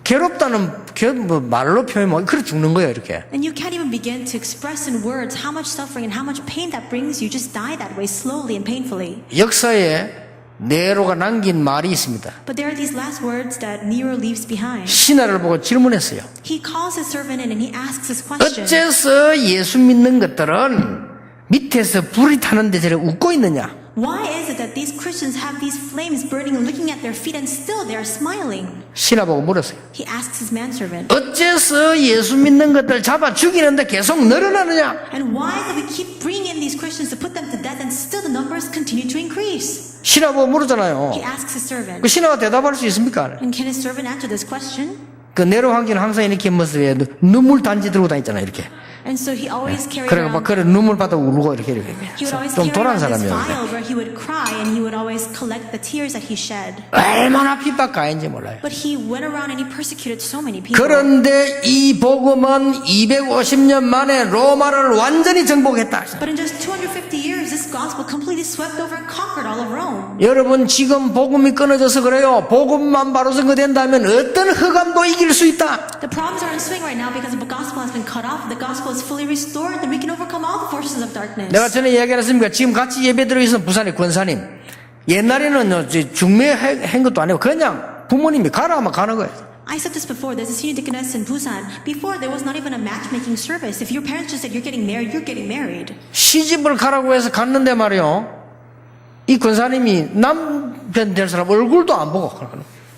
괴롭다는 말로 표현하면 그래 죽는 거예요 이렇게. And you can't even begin to express in words how much suffering and how much pain that brings you. Just die that way slowly and painfully. 역사에 네로가 남긴 말이 있습니다. But there are these last words that Nero leaves behind. 신하를 보고 질문했어요. He calls his servant in and he asks this question. 어째서 예수 믿는 것들은 밑에서 불이 타는데 저래 웃고 있느냐? Why is it that these Christians have these flames burning and looking at their feet and still they are smiling? 신하 보고 물었어요. He asks his manservant. 어째서 예수 믿는 것들 잡아 죽이는데 계속 늘어나느냐? And why do we keep bringing in these Christians to put them to death and still the numbers continue to increase? 신하 보고 물었잖아요. He asks his servant. 그 신하가 대답할 수 있습니까? And can his servant answer this question? 그 네로 황제는 항상 이렇게 모습에 눈물 단지 들고 다녔잖아요 이렇게. And so he always carried 그래가 막 around. 그래 눈물 받아 울고 이렇게 He would always 좀 carry 돌아온 around this 사람이에요. vial where he would cry and he would always collect the tears that he shed. 얼마나 핍박 가했는지 몰라요. But he went around and he persecuted so many people. 그런데 이 복음은 250년 만에 로마를 완전히 정복했다. But in just 250 years, this gospel completely swept over and conquered all of Rome. 여러분 지금 복음이 끊어져서 그래요. 복음만 바로 선거된다면 어떤 흑암도 이길 수 있다. The problems are in wrestling right now because the gospel has been cut off. The gospel is fully restored, then we can overcome all the forces of darkness. 내가 전에 이야기했습니까? 지금 같이 예배 들어있는 부산의 권사님. 옛날에는 중매한 것도 아니고 그냥 부모님이 가라 하면 가는 거예요. I said this before. There's a senior deaconess in Busan. Before, there was not even a matchmaking service. If your parents just said you're getting married, you're getting married. 시집을 가라고 해서 갔는데 말이요. 이 권사님이 남편 될 사람 얼굴도 안 보고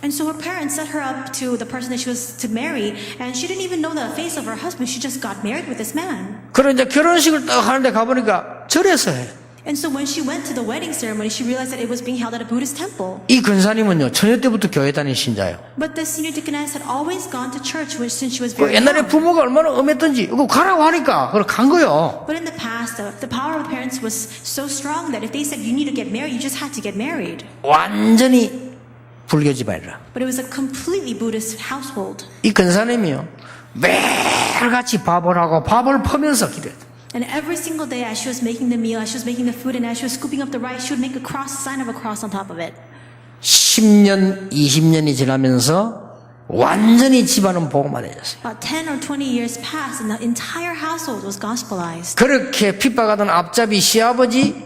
And so her parents set her up to the person that she was to marry, and she didn't even know the face of her husband. She just got married with this man. 그래 이제 결혼식을 딱 하는데 가보니까 절에서 해. And so when she went to the wedding ceremony, she realized that it was being held at a Buddhist temple. 이 권사님은요 처녀 때부터 교회 다닌 신자예요. But the senior deaconess had always gone to church since she was 그 very 옛날에 young. 부모가 얼마나 엄했던지 이거 가라고 하니까 그걸 간 거요. But in the past, the power of the parents was so strong that if they said you need to get married, you just had to get married. 완전히 불교 집안이라. But it was a completely Buddhist household. 이 권사님이요 매일같이 밥을 하고 밥을 퍼면서 기도해요. And every single day, as she was making the meal, as she was making the food, and as she was scooping up the rice, she would make a cross, sign of a cross on top of it. 10년, 20년이 지나면서 완전히 집안은 복음화되었어요. About 10 or 20 years passed, and the entire household was gospelized. 그렇게 핍박하던 앞잡이 시아버지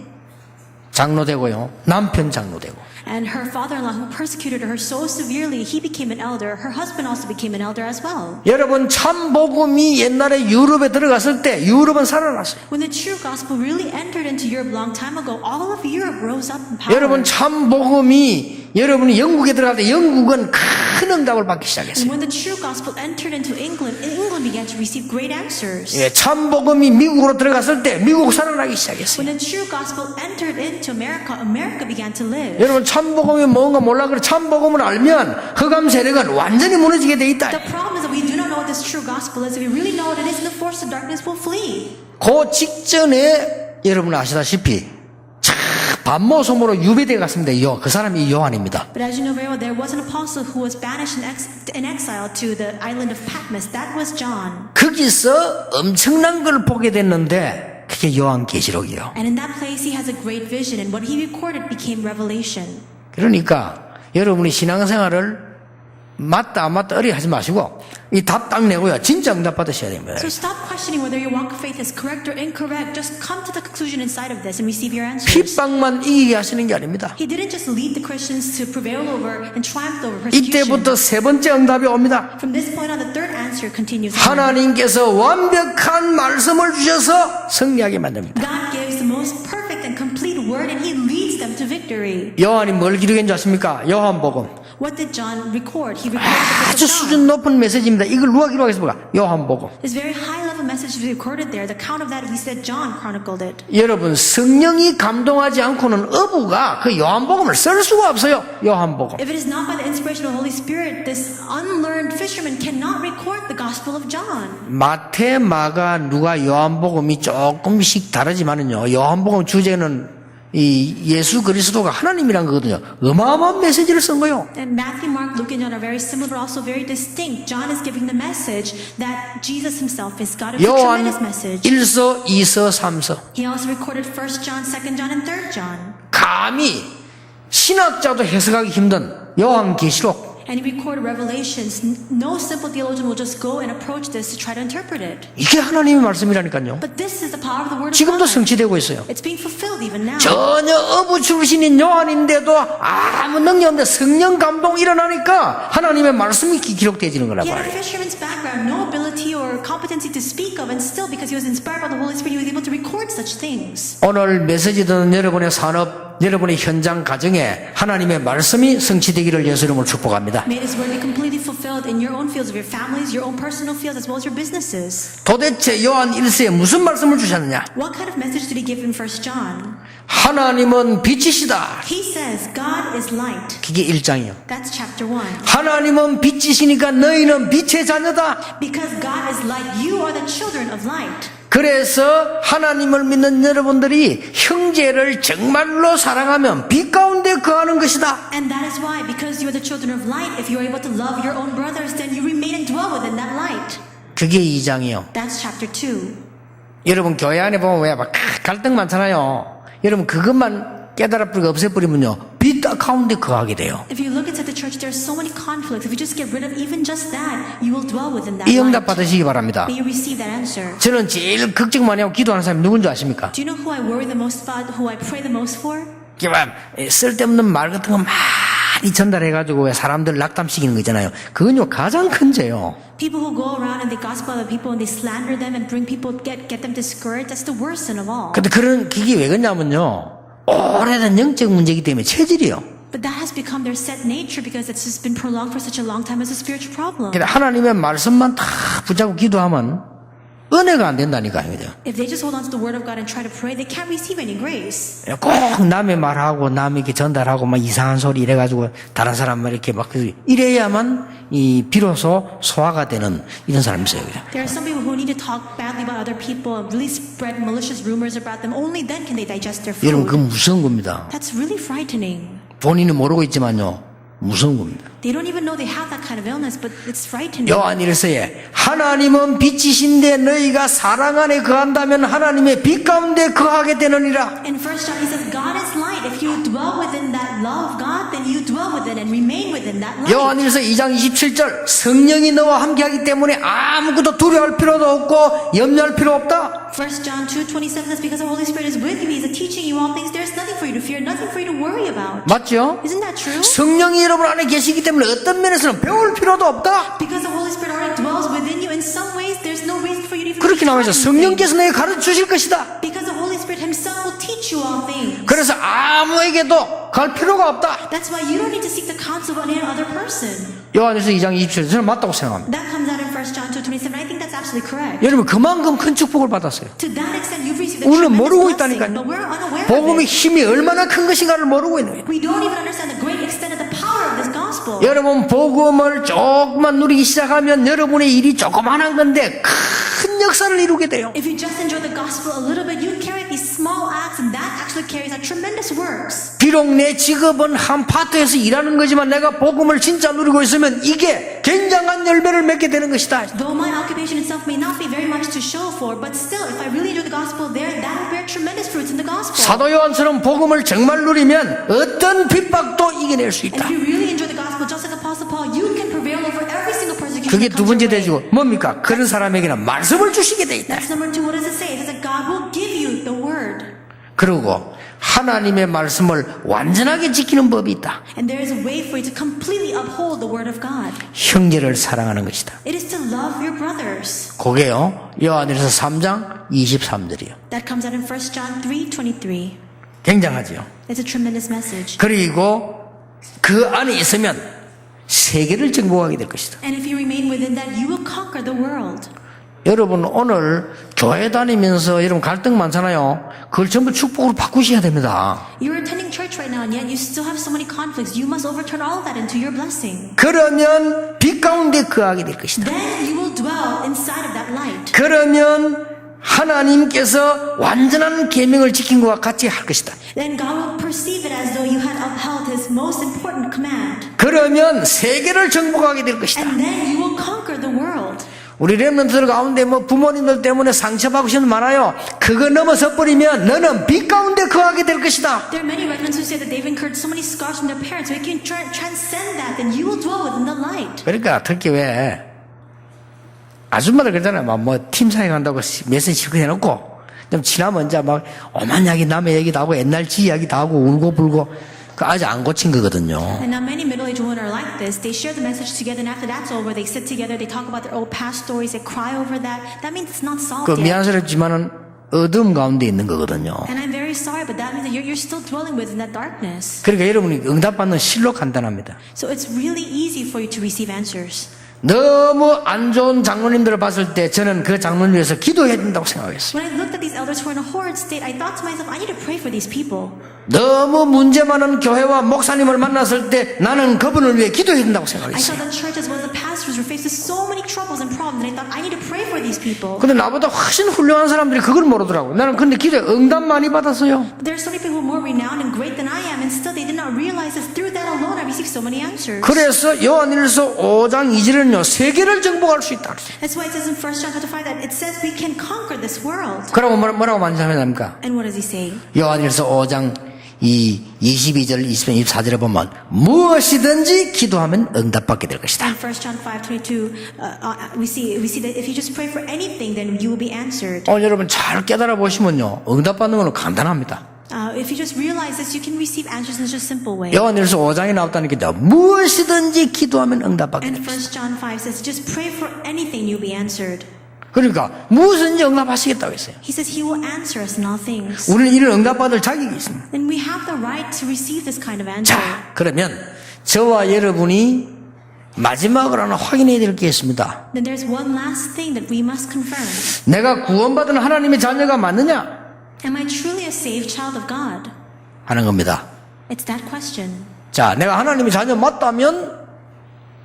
장로되고요. 남편 장로되고. And her father-in-law, who persecuted her so severely, he became an elder. Her husband also became an elder as well. 여러분 참 복음이 옛날에 유럽에 들어갔을 때 유럽은 살아났어요. When the true gospel really entered into Europe a long time ago, all of Europe rose up in power. 여러분 참 복음이 여러분이 영국에 들어갈 때 영국은 큰 응답을 받기 And 시작했어요. when the true gospel entered into England, England began to receive great answers. 예, 참 복음이 미국으로 들어갔을 때 미국 살아나기 시작했어요. When the true gospel entered into America, America began to live. 여러분 참 복음이 뭔가 몰라 그래 참 복음을 알면 흑암 세력은 완전히 무너지게 돼 있다. The problem is that we do not know what this true gospel is. If we really know what it is, then the force of darkness will flee. 그 직전에 여러분 아시다시피 반모섬으로 유배되어 갔습니다. 그 사람이 요한입니다. But as you know very well, there was an apostle who was banished in exile to the island of Patmos. That was John. 거기서 엄청난 걸 보게 됐는데 그게 요한계시록이에요. And in that place, he has a great vision, and what he recorded became revelation. 그러니까 여러분이 신앙생활을 맞다 안 맞다 어리 하지 마시고 이 답 딱 내고요. 진짜 응답 받으셔야 됩니다. So stop questioning whether your walk of faith is correct or incorrect. Just come to the conclusion inside of this and receive your answers. 핍박만 이기게 하시는 게 아닙니다. He didn't just lead the Christians to prevail over and triumph over persecution. 이때부터 세 번째 응답이 옵니다. From this point on, the third answer continues. 하나님께서 완벽한 말씀을 주셔서 승리하게 만듭니다. God gives the most perfect and complete word, and He leads them to victory. 요한이 뭘 기록한 줄 아십니까? 요한복음. What did John record? He recorded the 아주 book of 수준 John. 높은 메시지입니다. 이걸 누가 기록했습니까? 요한복음. This very high-level message was recorded there. The count of that, we said John chronicled it. 여러분 성령이 감동하지 않고는 어부가 그 요한복음을 쓸 수가 없어요. 요한복음. If it is not by the inspiration of the Holy Spirit, this unlearned fisherman cannot record the Gospel of John. 마태, 마가, 누가 요한복음이 조금씩 다르지만은요. 요한복음 주제는 이 예수 그리스도가 하나님이란 거거든요. 어마어마한 메시지를 쓴 거예요. And Matthew, Mark, Luke, and John are very similar, but also very distinct. John is giving the message that Jesus Himself is God. It's a 요한 tremendous message. 1서, 2서, 3서. He also recorded 1 John, 2 John, and 3 John. 감히 신학자도 해석하기 힘든 요한계시록. And he recorded revelations. No simple theologian will just go and approach this to try to interpret it. 이게 하나님의 말씀이라니까요. But this is the power of the Word of 지금도 God. 성취되고 있어요. It's being fulfilled even now. 전혀 어부 출신인 요한인데도 아무 능력 없는데 성령 감동 일어나니까 하나님의 말씀이 기록되어지는 거란 He had a 말이에요. fisherman's background, no ability or competency to speak of, and still because he was inspired by the Holy Spirit, he was able to record such things. 오늘 메시지 듣는 여러분의 산업, 여러분의 현장 가정에 하나님의 말씀이 성취되기를 예수 이름으로 축복합니다. May His word be completely fulfilled in your own fields of your families, your own personal fields, as well as your businesses. 도대체 요한 1세에 무슨 말씀을 주셨느냐? What kind of message did He give in 1 John? 하나님은 빛이시다. He says, God is light. 그게 1장이요. That's chapter 1. 하나님은 빛이시니까 너희는 빛의 자녀다. Because God is light, you are the children of light. 그래서 하나님을 믿는 여러분들이 형제를 정말로 사랑하면 빛 가운데 거하는 것이다. And that is why, because you are the children of light, if you are able to love your own brothers, then you remain and dwell within that light. 그게 2장이요. That's chapter 2. 여러분 교회 안에 보면 왜 막 갈등 많잖아요. 여러분 그것만 깨달아 버리고 없애버리면요 빛 가운데 거하게 돼요. If you look into the church church, there are so many conflicts. If you just get rid of even just that, you will dwell within that 이 응답 light. 받으시기 바랍니다. May you receive that answer. 저는 제일 걱정 많이 하고 기도하는 사람이 누군지 아십니까? Do you know who I worry the most about, who I pray the most for? 그만 쓸데없는 말 같은 거 많이 전달해가지고 사람들 낙담시키는 거 있잖아요. 그건요 가장 큰 죄요. People who go around and they gospel other people and they slander them and bring people, get them discouraged, that's the worst sin of all. 근데 그런 기기 왜 그러냐면요. 오래된 영적 문제이기 때문에 체질이요. But that has become their set nature because it's just been prolonged for such a long time as a spiritual problem. 근데 하나님의 말씀만 다 붙잡고 기도하면 은혜가 안 된다니까요. 그죠? If they just hold on to the word of God and try to pray, they can't receive any grace. 꼭 남의 말하고 남에게 전달하고 막 이상한 소리 이래가지고 다른 사람 말 이렇게 막 이래야만 이 비로소 소화가 되는 이런 사람이 있어요. 그죠? There are some people who need to talk badly about other people and really spread malicious rumors about them. Only then can they digest their 여러분 그건 food. 무서운 겁니다. That's really frightening. 본인은 모르고 있지만요. 무서운 겁니다. They don't even know they have that kind of illness, but it's frightening. 요한일서에 하나님은 빛이신데 너희가 사랑 안에 거한다면 하나님의 빛 가운데 거하게 되느니라. In 1 John, he says, God is light. If you dwell within that love of God, then you dwell within and remain within that light. 요한일서 2장 27절 성령이 너와 함께하기 때문에 아무것도 두려워할 필요도 없고 염려할 필요 없다. 1 John 2:27 says, because the Holy Spirit is with you, He is teaching you all things. There's nothing for you to fear, nothing for you to worry about. 맞죠? Isn't that true? 성령이 여러분 안에 계시기 때문에 어떤 면에서는 배울 필요도 없다. Because the Holy Spirit already dwells within you, in some ways, there's no reason for you to even 그렇게 be 나와있어. trying anything. 성령께서 너에게 가르쳐 주실 것이다. Because the Holy Spirit Himself will teach you all things. 그래서 아무에게도 갈 필요가 없다. That's why you don't need to seek the counsel of any other person. 요한일서 2장 27절 저는 맞다고 생각합니다. That comes out in 1 John 2:27. I think that's absolutely correct. 여러분 그만큼 큰 축복을 받았어요. To that extent, you've received a 우리는 tremendous 모르고 blessing, 있다니까요. but we're unaware 복음의 of it. 힘이 얼마나 큰 것인가를 모르고 있는 거예요. We don't even understand the great extent of the power of this gospel. 여러분 복음을 조금만 누리기 시작하면 여러분의 일이 조그만한 건데 큰 역사를 이루게 돼요. If you just enjoy the gospel a little bit, you carry these small acts, and that actually carries out tremendous works. 비록 내 직업은 한 파트에서 일하는 거지만 내가 복음을 진짜 누리고 있으면 이게 굉장한 열매를 맺게 되는 것이다. Though my occupation itself may not be very much to show for, but still, if I really enjoy the gospel there, that will bear tremendous fruits in the gospel. 사도 요한처럼 복음을 정말 누리면 어떤 핍박도 이겨낼 수 And 있다. if you really enjoy the gospel, just like Apostle Paul, you can prevail over every single persecution 그게 that 두 comes 번째 your way. 되지고 뭡니까? 그런 사람에게는 말씀을 주시게 돼 있다. That's number 2. What does it say? It says that God will give you the word. 그리고 하나님의 말씀을 완전하게 지키는 법이 있다. And there is a way for you to completely uphold the word of God. 형제를 사랑하는 것이다. It is to love your brothers. 그게요. 요한일서 3장 23절이요. That comes out in 1 John 3:23. 굉장하죠. It's a tremendous message. 그리고 그 안에 있으면 세계를 정복하게 될 것이다. And if you remain within that, you will conquer the world. 여러분 오늘 교회 다니면서 여러분 갈등 많잖아요. 그걸 전부 축복으로 바꾸셔야 됩니다. You're attending church right now, and yet you still have so many conflicts. You must overturn all of that into your blessing. 그러면 빛 가운데 거하게 될 것이다. Then you will dwell inside of that light. 그러면 하나님께서 완전한 계명을 지킨 것과 같이 할 것이다. Then God will perceive it as though you had upheld His most important command. 그러면 세계를 정복하게 될 것이다. And then you will conquer the world. 우리 렘넌트들 가운데 뭐 부모님들 때문에 상처받고 싶은 분 많아요. 그거 넘어서 버리면 너는 빛 가운데 거하게 될 것이다. There are many remnants who say that they've incurred so many scars from their parents. If you can transcend that, then you will dwell within the light. 그러니까 특히 왜 아줌마들 그러잖아요. 뭐 팀사에 간다고 메시지 실컷 해놓고 좀 지나면 이제 막 오만 이야기 남의 얘기도 하고 옛날 지 이야기도 하고 울고 불고 그 아직 안 고친 거거든요. And now many middle-aged women are like this. They share the message together, and after that's over, they sit together, they talk about their old past stories, they cry over that. That means it's not solved 그 yet. 미안스럽지만은 어둠 가운데 있는 거거든요. And I'm very sorry, but that means that you're still dwelling within that darkness. 그러니까 여러분이 응답받는 실로 간단합니다. So it's really easy for you to receive answers. 너무 안 좋은 장로님들을 봤을 때 저는 그 장로님 위해서 기도해야 된다고 생각했어요. When I looked at these elders who are in a horrid state, I thought to myself, I need to pray for these people. 너무 문제 많은 교회와 목사님을 만났을 때 나는 그분을 위해 기도해야 된다고 I saw 생각했어요. the church as well as the pastors were faced with so many troubles and problems, and I thought, I need to pray for these people. 근데 나보다 훨씬 훌륭한 사람들이 그걸 모르더라고. 나는 근데 기도에 응답 많이 받았어요. But there are so many people who are more renowned and great than I am, and still they did not realize that through that alone I received so many answers. 그래서 요한일서 5장 2절은요 세계를 정복할 수 있다. That's why it says in 1 John chapter 5 that it says we can conquer this world. 그러고 뭐라고 만지합니까? And what does he say? 요한일서 5장 이 22절, 23절, 24절에 보면 무엇이든지 기도하면 응답받게 될 것이다. In 1 John 5:22, we see that if you just pray for anything, then you will be answered. 오늘 여러분 잘 깨달아 보시면요, 응답받는 건 간단합니다. If you just realize this, you can receive answers in just a simple way. 요한일서 5장에 나왔다니까 무엇이든지 기도하면 응답받게 And 됩니다. 1 John 5 says, just pray for anything, you'll be answered. 그러니까 무엇이든지 응답하시겠다고 했어요. He says he will answer us in all things. 우리는 이를 응답받을 자격이 있습니다. And we have the right to receive this kind of answer. 자, 그러면 저와 여러분이 마지막으로 하나 확인해야 될 게 있습니다. Then there's one last thing that we must confirm. 내가 구원받은 하나님의 자녀가 맞느냐 Am I truly a saved child of God? 하는 겁니다. It's that question. 자, 내가 하나님의 자녀 맞다면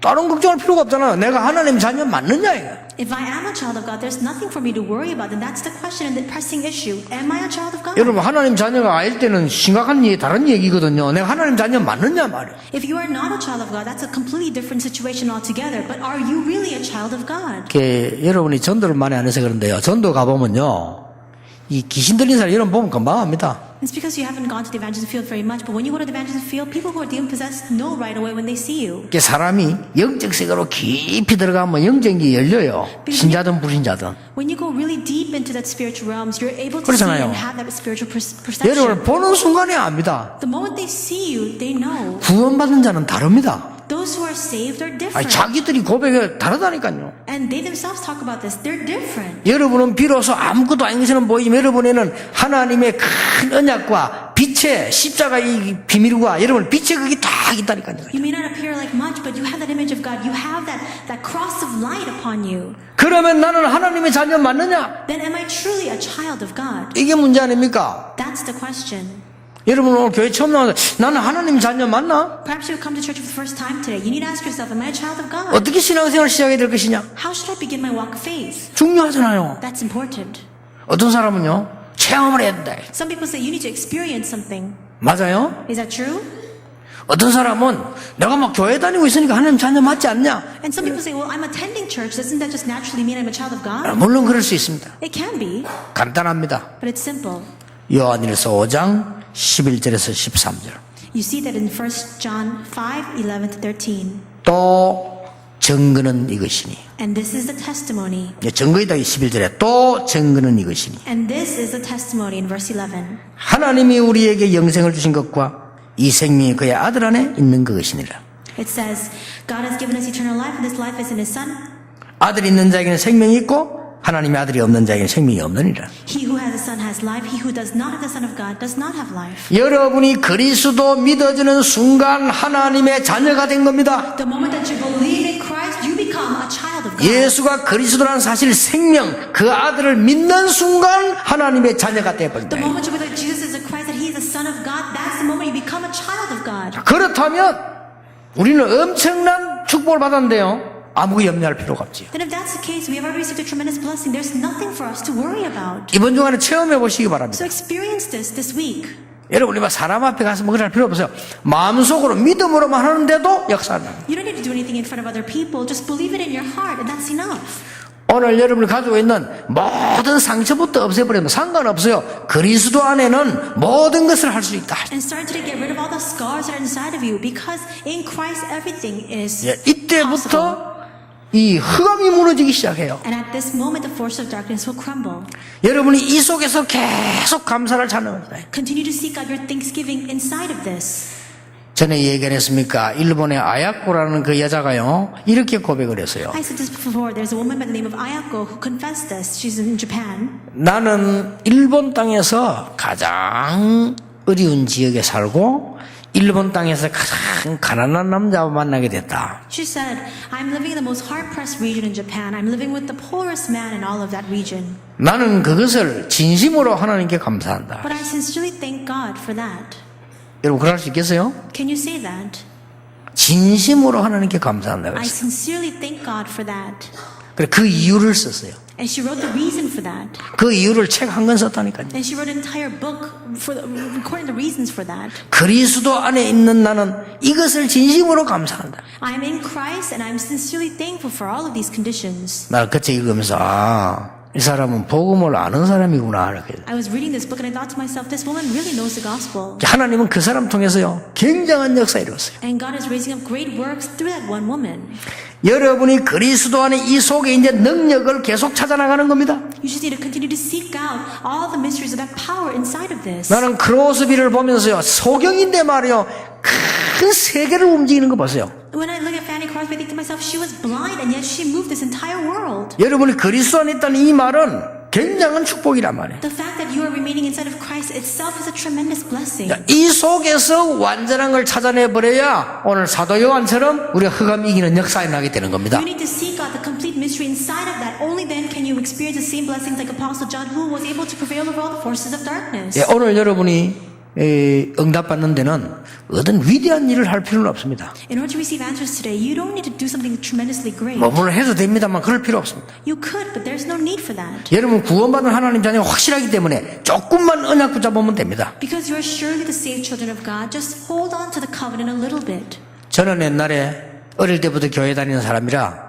다른 걱정할 필요가 없잖아요. 내가 하나님의 자녀 맞느냐 이거. If I am a child of God, there's nothing for me to worry about. Then that's the question and the pressing issue. Am I a child of God? 여러분 하나님 자녀가 아닐 때는 심각한 얘기 다른 얘기거든요. 내가 하나님 자녀 맞느냐 말이에요. If you are not a child of God, that's a completely different situation altogether. But are you really a child of God? 여러분이 전도를 많이 안 해서 그런데요. 전도 가보면요. 이 귀신 들린 사람 이런 보면 금방 합니다. It's because you haven't gone to the evangelism field very much. But when you go to the evangelism field, people who are demon possessed know right away when they see you. 이게 사람이 영적 세계로 깊이 들어가면 영적이 열려요. 신자든 불신자든. When you go really deep into that spiritual realms, you're able to see 그렇잖아요. and have that spiritual perception. 여러분을 보는 순간에 압니다. The moment they see you, they know. 구원받은 자는 다릅니다. Those who are saved are different. 아니, 자기들이 고백이 다르다니까요. And they themselves talk about this. They're different. 여러분은 비로소 아무것도 아닌 것처럼 보이지만 여러분에는 하나님의 큰 언약과 빛의 십자가의 비밀과 여러분 빛의 극이 다 있다니까요. You may not appear like much, but you have that image of God. You have that cross of light upon you. 그러면 나는 하나님의 자녀 맞느냐? Then am I truly a child of God? 이게 문제 아닙니까? That's the question. 여러분 오늘 교회 처음 나와서 나는 하나님 자녀 맞나? Perhaps you come to church for the first time today. You need to ask yourself, am I a child of God? 어떻게 신앙생활을 시작해야 될 것이냐? How should I begin my walk of faith? 중요하잖아요. That's important. 어떤 사람은요 체험을 해야 된다. Some people say you need to experience something. 맞아요? Is that true? 어떤 사람은 내가 막 교회 다니고 있으니까 하나님 자녀 맞지 않냐? And some people say, well, I'm attending church. Doesn't that just naturally mean I'm a child of God? 물론 그럴 수 있습니다. It can be, 간단합니다. but it's simple. 요한일서 5장 11절에서 13절. You see that in 1 John 5, 11 to 13. 또 증거는 이것이니. And this is the testimony. 증거이다 11절에 또 증거는 이것이니. And this is the testimony in verse 11. 하나님이 우리에게 영생을 주신 것과 이 생명이 그의 아들 안에 있는 것이니라. It says, God has given us eternal life, and this life is in His Son. 아들이 있는 자에게는 생명이 있고 하나님의 아들이 없는 자에게는 생명이 없느니라. He who has the Son has life. He who does not have the Son of God does not have life. 여러분이 그리스도 믿어지는 순간 하나님의 자녀가 된 겁니다. The moment that you believe in Christ, you become a child of God. 예수가 그리스도라는 사실 생명 그 아들을 믿는 순간 하나님의 자녀가 되어버린다. The moment you believe that Jesus is the Christ, that He is the Son of God, that's the moment you become a child of God. 그렇다면 우리는 엄청난 축복을 받았는데요. 아무 염려할 필요가 없지요. Then if that's the case, we have already received a tremendous blessing. There's nothing for us to worry about. 이번 주간에 체험해 보시기 바랍니다. So experience this week. 여러분이 막 사람 앞에 가서 뭐 그럴 필요 없어요. 마음속으로 믿음으로만 하는데도 역사는. You don't need to do anything in front of other people. Just believe it in your heart, and that's enough. 오늘 여러분이 가지고 있는 모든 상처부터 없애버리면 상관없어요. 그리스도 안에는 모든 것을 할 수 있다. And start to get rid of all the scars that are inside of you, because in Christ everything is possible. 이때부터 이 흑암이 무너지기 시작해요. And at this moment, the force of darkness will crumble. 여러분이 이 속에서 계속 감사를 찾는 겁니다. Continue to seek out your thanksgiving inside of this. 전에 얘기했습니까? 일본의 아야코라는 그 여자가요 이렇게 고백을 했어요. I said this before. There's a woman by the name of Ayako who confessed this. She's in Japan. 나는 일본 땅에서 가장 어려운 지역에 살고 일본 땅에서 가장 가난한 남자와 만나게 됐다. She said, I'm living in the most hard-pressed region in Japan. I'm living with the poorest man in all of that region. 나는 그것을 진심으로 하나님께 감사한다. But I sincerely thank God for that. 여러분 그럴 수 있겠어요? Can you say that? 진심으로 하나님께 감사한다. I 그랬어요. sincerely thank God for that. 그래 그 이유를 썼어요. And she wrote the reason for that. 그 이유를 책 한 권 썼다니까요. And she wrote an entire book for recording the reasons for that. 그리스도 안에 있는 나는 이것을 진심으로 감사한다. I'm in Christ and I'm sincerely thankful for all of these conditions. 나 그책 읽으면서 이 사람은 복음을 아는 사람이구나. 이렇게. I was reading this book and I thought to myself, this woman really knows the gospel. 하나님은 그 사람 통해서요 굉장한 역사 이루었어요. And God is raising up great works through that one woman. 여러분이 그리스도 안에 이 속에 이제 능력을 계속 찾아나가는 겁니다. You just need to continue to seek out all the mysteries of that power inside of this. 나는 크로스비를 보면서요 소경인데 말이요 큰 세계를 움직이는 거 보세요. When I look at Fanny Crosby, I think to myself, she was blind and yet she moved this entire world. 여러분이 그리스도 안에 있다는 이 말은 굉장한 축복이란 말이에요. The fact that you are remaining inside of Christ itself is a tremendous blessing. 이 속에서 완전한 걸 찾아내 버려야 오늘 사도 요한처럼 우리가 흑암 이기는 역사에 나게 되는 겁니다. You need to seek out the complete mystery inside of that. Only then can you experience the same blessings like Apostle John, who was able to prevail over all the forces of darkness. 예, 오늘 여러분이 응답받는 데는 어떤 위대한 일을 할 필요는 없습니다. In order to receive answers today, you don't need to do something tremendously great. 뭐를 해도 됩니다만 그럴 필요 없습니다. You could, but there's no need for that. 여러분 구원받은 하나님 자녀가 확실하기 때문에 조금만 언약 붙잡으면 됩니다. Because you are surely the saved children of God, just hold on to the covenant a little bit. 저는 옛날에 어릴 때부터 교회 다니는 사람이라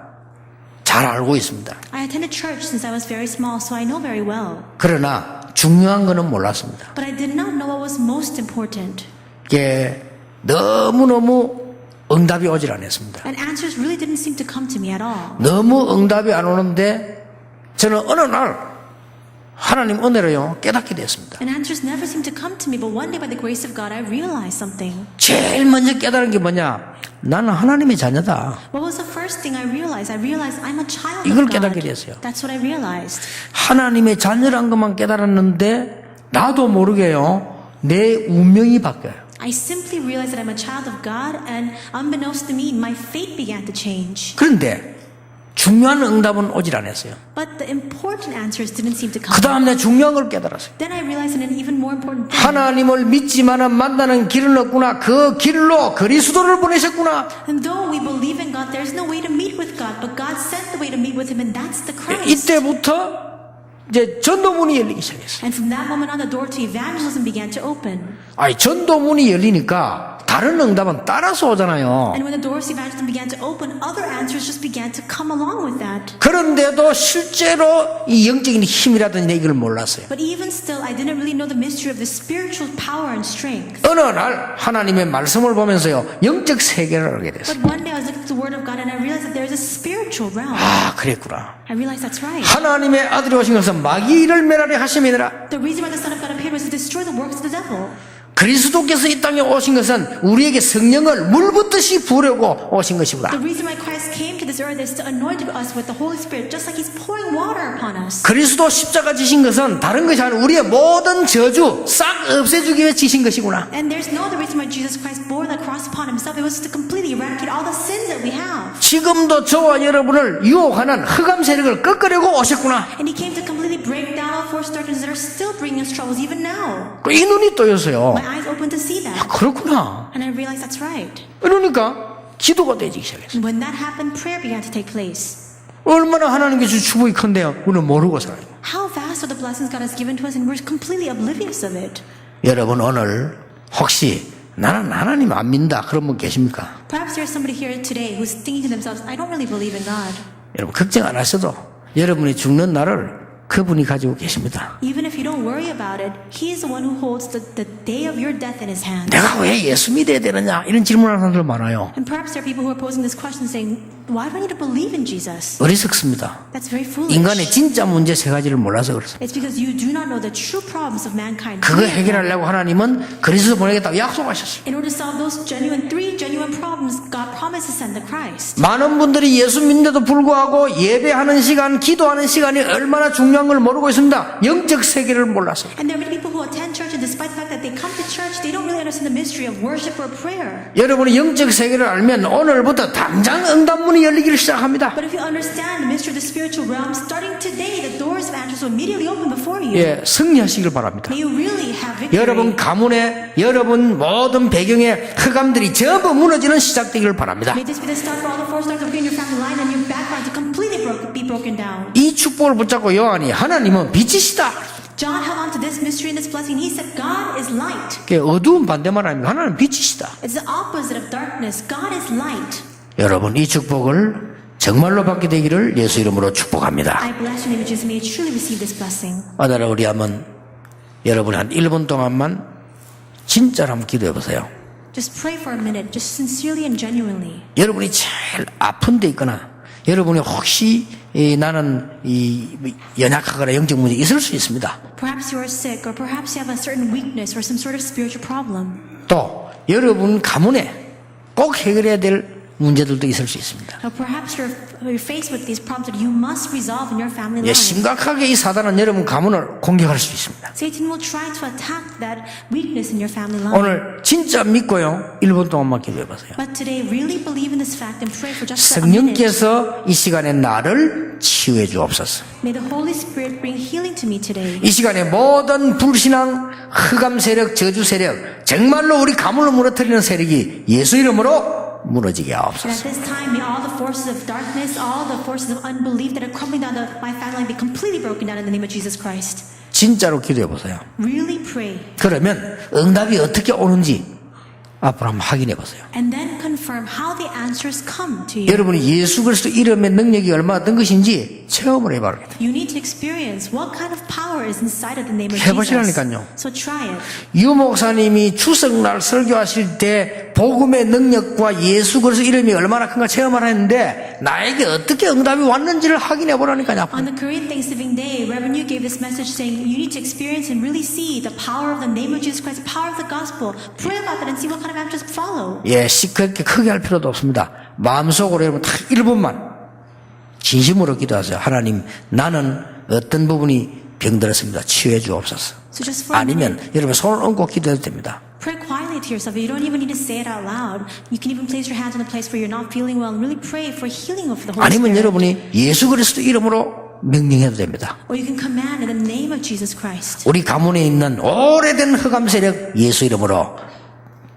잘 알고 있습니다. I attended church since I was very small, so I know very well. 그러나 중요한 거는 몰랐습니다. But I did not know what was most important. 이게 너무너무 응답이 오질 않았습니다. And answers really didn't seem to come to me at all. 너무 응답이 안 오는데 저는 어느 날 하나님 은혜로요 깨닫게 됐습니다. And answers never seemed to come to me, but one day by the grace of God, I realized something. 제일 먼저 깨달은 게 뭐냐? 나는 하나님의 자녀다. What was the first thing I realized? I realized I'm a child 이걸 of God. 깨닫게 됐어요. That's what I realized. 하나님의 자녀란 것만 깨달았는데 나도 모르게요 내 운명이 바뀌어요. I simply realized that I'm a child of God, and unbeknownst to me, my fate began to change. 그런데 중요한 응답은 오질 않았어요. But the important answers didn't seem to 그 come. 다음 내 중요한 걸 깨달았어요. Then I realized an even more important thing. 하나님을 믿지만은 만나는 길은 없구나. 그 길로 그리스도를 보내셨구나. And though we believe in God, there's no way to meet with God, but God sent the way to meet with Him, and that's the Christ. 이때부터 이제 전도문이 열리기 시작했어요. And from that moment on, the door to evangelism began to open. 아니 전도문이 열리니까 다른 응답은 따라서 오잖아요. And when the doors to evangelism began to open, other answers just began to come along with that. 그런데도 실제로 이 영적인 힘이라든지 이걸 몰랐어요. But even still, I didn't really know the mystery of the spiritual power and strength. 어느 날 하나님의 말씀을 보면서요 영적 세계를 알게 됐어요. But one day I was looking at the Word of God and I realized that there is a spiritual realm. 아 그랬구나. I realized that's right. 하나님의 아들이 오신 것은 마귀를 멸하려 하심이니라. The reason why the Son of God appeared was to destroy the works of the devil. 그리스도께서 이 땅에 오신 것은 우리에게 성령을 물 붓듯이 부으려고 오신 것이구나. The reason why Christ came to this earth is to anoint us with the Holy Spirit, just like He's pouring water upon us. 그리스도 십자가 지신 것은 다른 것이 아니라 우리의 모든 저주 싹 없애주기 위해 지신 것이구나. And there's no other reason why Jesus Christ bore the cross upon Himself. It was to completely eradicate all the sins that we have. 지금도 저와 여러분을 유혹하는 흑암 세력을 꺾으려고 오셨구나. And He came to completely break down all force darkness that are still bringing us troubles even now. 이 눈이 떠였어요. My eyes opened to see that. 그렇구나. And I realized that's right. 그러니까 기도가 되기 시작했어요. And when that happened, prayer began to take place. 얼마나 하나님께 주 축복이 큰데요. 우리는 모르고 살아요. How vast are the blessings God has given to us, and we're completely oblivious of it. 여러분 오늘 혹시 나는 하나님 안 믿는다 그런 분 계십니까? Perhaps there's somebody here today who's thinking to themselves, I don't really believe in God. 여러분 걱정 안 하셔도 여러분이 죽는 날을 그분이 가지고 계십니다. Even if you don't worry about it, He is the one who holds the day of your death in His hands. 내가 왜 예수 믿어야 되느냐 이런 질문하는 사람들 많아요. And perhaps there are people who are posing this question saying, why do I need to believe in Jesus? 어리석습니다. That's very foolish. 인간의 진짜 문제 세 가지를 몰라서 그렇습니다. It's because you do not know the true problems of mankind. 그거 해결하려고 하나님은 그리스도 보내겠다고 약속하셨어요. In order to solve those three genuine problems, God promised to send the Christ. 많은 분들이 예수 믿는데도 불구하고 예배하는 시간, 기도하는 시간이 얼마나 중요한 걸 모르고 있습니다. 영적 세계를 몰라서. And there are many people who attend church, and despite the fact that they come to church, they don't really understand the mystery of worship or prayer. 여러분이 영적 세계를 알면 오늘부터 당장 응답문이 열리기를 시작합니다. But if you understand the mystery of the spiritual realm, starting today, the doors of answers will immediately open before you. 예, 승리하시길 바랍니다. May you really have victory. 여러분 가문에, 여러분 모든 배경에 흑암들이 전부 무너지는 시작되기를 바랍니다. May this be the start for all the force darts of your family line and your background to completely be broken down. 이 축복을 붙잡고 요한이 하나님은 빛이시다. John held on to this mystery and this blessing. He said, God is light. 그게 어두운 반대말 아닙니까? 하나님은 빛이시다. It's the opposite of darkness. God is light. 여러분 이 축복을 정말로 받게 되기를 예수 이름으로 축복합니다. I bless you in the name of Jesus. May you truly receive this blessing. 오늘 우리 한번 여러분이 한 1분 동안만 진짜로 한번 기도해 보세요. Just pray for a minute, just sincerely and genuinely. 여러분이 제일 아픈 데 있거나 여러분이 혹시 나는 연약하거나 영적 문제 있을 수 있습니다. Perhaps you are sick, or perhaps you have a certain weakness or some sort of spiritual problem. 또 여러분 가문에 꼭 해결해야 될 문제들도 있을 수 있습니다. Or perhaps you're faced with these problems that you must resolve in your family 예, life. 심각하게 이 사단은 여러분 가문을 공격할 수 있습니다. Satan will try to attack that weakness in your family line. 오늘 진짜 믿고요. 1분 동안만 기도해 보세요. But today, really believe in this fact and pray for just a minute. 성령께서 이 시간에 나를 치유해 주옵소서. May the Holy Spirit bring healing to me today. 이 시간에 모든 불신앙, 흑암 세력, 저주 세력, 정말로 우리 가문을 무너뜨리는 세력이 예수 이름으로 무너지게 And 하옵소서. at this time, may all the forces of darkness, all the forces of unbelief that are crumbling down my family line be completely broken down in the name of Jesus Christ. 진짜로 기도해 보세요. Really pray. 그러면 응답이 어떻게 오는지 앞으로 한번 확인해 보세요. And then confirm how the answers come to you. 여러분이 예수 그리스도 이름의 능력이 얼마나 큰 것인지 체험을 해봐야겠다. You need to experience what kind of power is inside of the name of 해보시라니까요. Jesus. So try it. 유 목사님이 추석날 설교하실 때 복음의 능력과 예수 그리스도 이름이 얼마나 큰가 체험을 했는데 나에게 어떻게 응답이 왔는지를 확인해 보라니까요. On the Korean Thanksgiving Day, Reverend Yu gave this message saying you need to experience and really see the power of the name of Jesus Christ, the power of the gospel. Pray about that and see what kind of answers follow. 예, 시끄럽게 크게 할 필요도 없습니다. 마음속으로 여러분 딱 1분만 진심으로 기도하세요. 하나님, 나는 어떤 부분이 병들었습니다. 치유해 주옵소서. So just for a 아니면 minute, 여러분 손을 얹고 기도해도 됩니다. pray quietly to yourself. You don't even need to say it out loud. You can even place your hands on the place where you're not feeling well and really pray for healing of the Holy 아니면 Spirit. 여러분이 예수 그리스도 이름으로 명령해도 됩니다. Or you can command in the name of Jesus Christ. 우리 가문에 있는 오래된 흑암 세력 예수 이름으로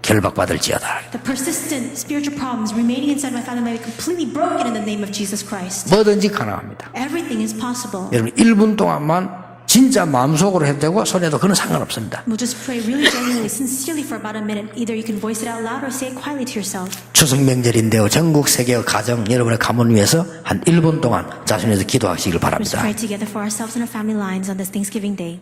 결박받을지어다. The persistent spiritual problems remaining inside my family may be completely broken in the name of Jesus Christ. 뭐든지 가능합니다. Everything is possible. 여러분 1분 동안만 진짜 마음속으로 해도 되고 손에도 그건 상관없습니다. We'll just pray really genuinely, sincerely for about a minute. Either you can voice it out loud or say it quietly to yourself. 추석 명절인데요. 전국 세계의 가정 여러분의 가문 위해서 한 1분 동안 자신에서 기도하시길 Let's 바랍니다. pray together for ourselves and our family lines on this Thanksgiving Day.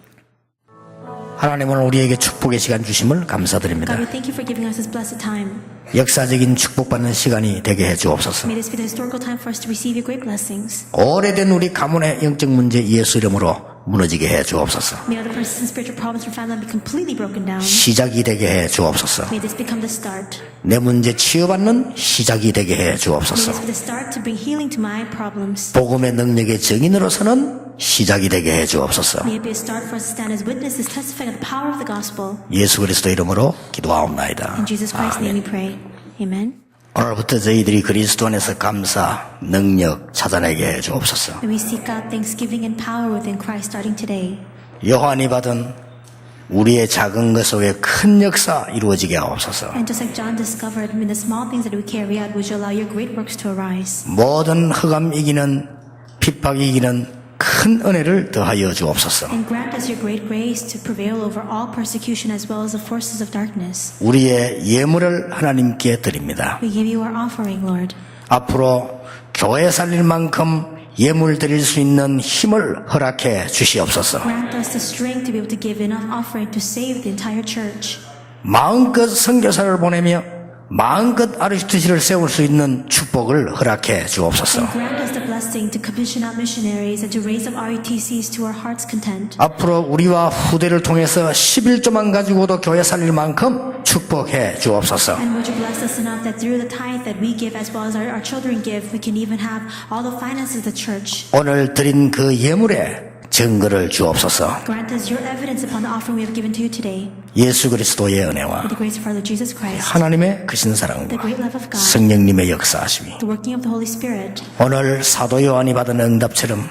하나님은 우리에게 축복의 시간 주심을 감사드립니다. God, we thank you for giving us this blessed time. 역사적인 축복받는 시간이 되게 해주옵소서. May this be the historical time for us to receive your great blessings. 오래된 우리 가문의 영적 문제 예수 이름으로 무너지게 해주옵소서. May all the persistent spiritual problems from family be completely broken down. 시작이 되게 해주옵소서. May this become the start. 내 문제 치유받는 시작이 되게 May 해주옵소서. this be the start to bring healing to my problems. 복음의 능력의 증인으로서는 시작이 되게 해주옵소서. May it be a start for us to stand as witnesses testifying of the power of the gospel. 예수 그리스도 이름으로 기도하옵나이다. In Jesus Christ's name we pray. Amen. 오늘부터 저희들이 그리스도 안에서 감사, 능력 찾아내게 해주옵소서. May we seek out thanksgiving and power within Christ starting today. 요한이 받은 우리의 작은 것 속에 큰 역사 이루어지게 하옵소서. And just like John discovered, in the small things that we carry out, would you allow your great works to arise. 모든 흑암 이기는 핍박 이기는 큰 은혜를 더하여 주옵소서. And grant us your great grace to prevail over all persecution as well as the forces of darkness. 우리의 예물을 하나님께 드립니다. We give you our offering, Lord. 앞으로 교회 살릴 만큼 예물 드릴 수 있는 힘을 허락해 주시옵소서. Grant us the strength to be able to give enough offering to save the entire church. 마음껏 선교사를 보내며 마음껏 RUTC를 세울 수 있는 축복을 허락해 주옵소서. And grant us the blessing to commission out missionaries and to raise up RUTCs to our heart's content. 앞으로 우리와 후대를 통해서 11조만 가지고도 교회 살릴 만큼 축복해 주옵소서. And would you bless us enough that through the tithe that we give as well as our children give, we can even have all the finances of the church. 오늘 드린 그 예물에 증거를 주옵소서. Grant us your evidence upon the offering we have given to you today. 예수 그리스도의 은혜와 With the grace of our Lord Jesus Christ, 하나님의 크신 the 사랑과 great love of God, 성령님의 역사하심이 the working of the Holy Spirit, 오늘 사도 요한이 받은 응답처럼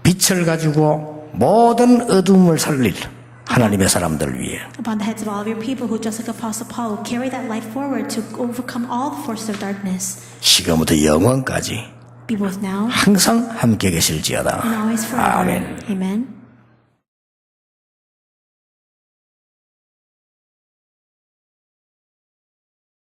빛을 가지고 모든 어둠을 살릴 하나님의 사람들 위해 upon the heads of all of your people who, just like Apostle Paul, will carry that light forward to overcome all the forces of darkness. 지금부터 영원까지 Be both now 항상 함께 계실지어다. and always forever. 아멘. Amen.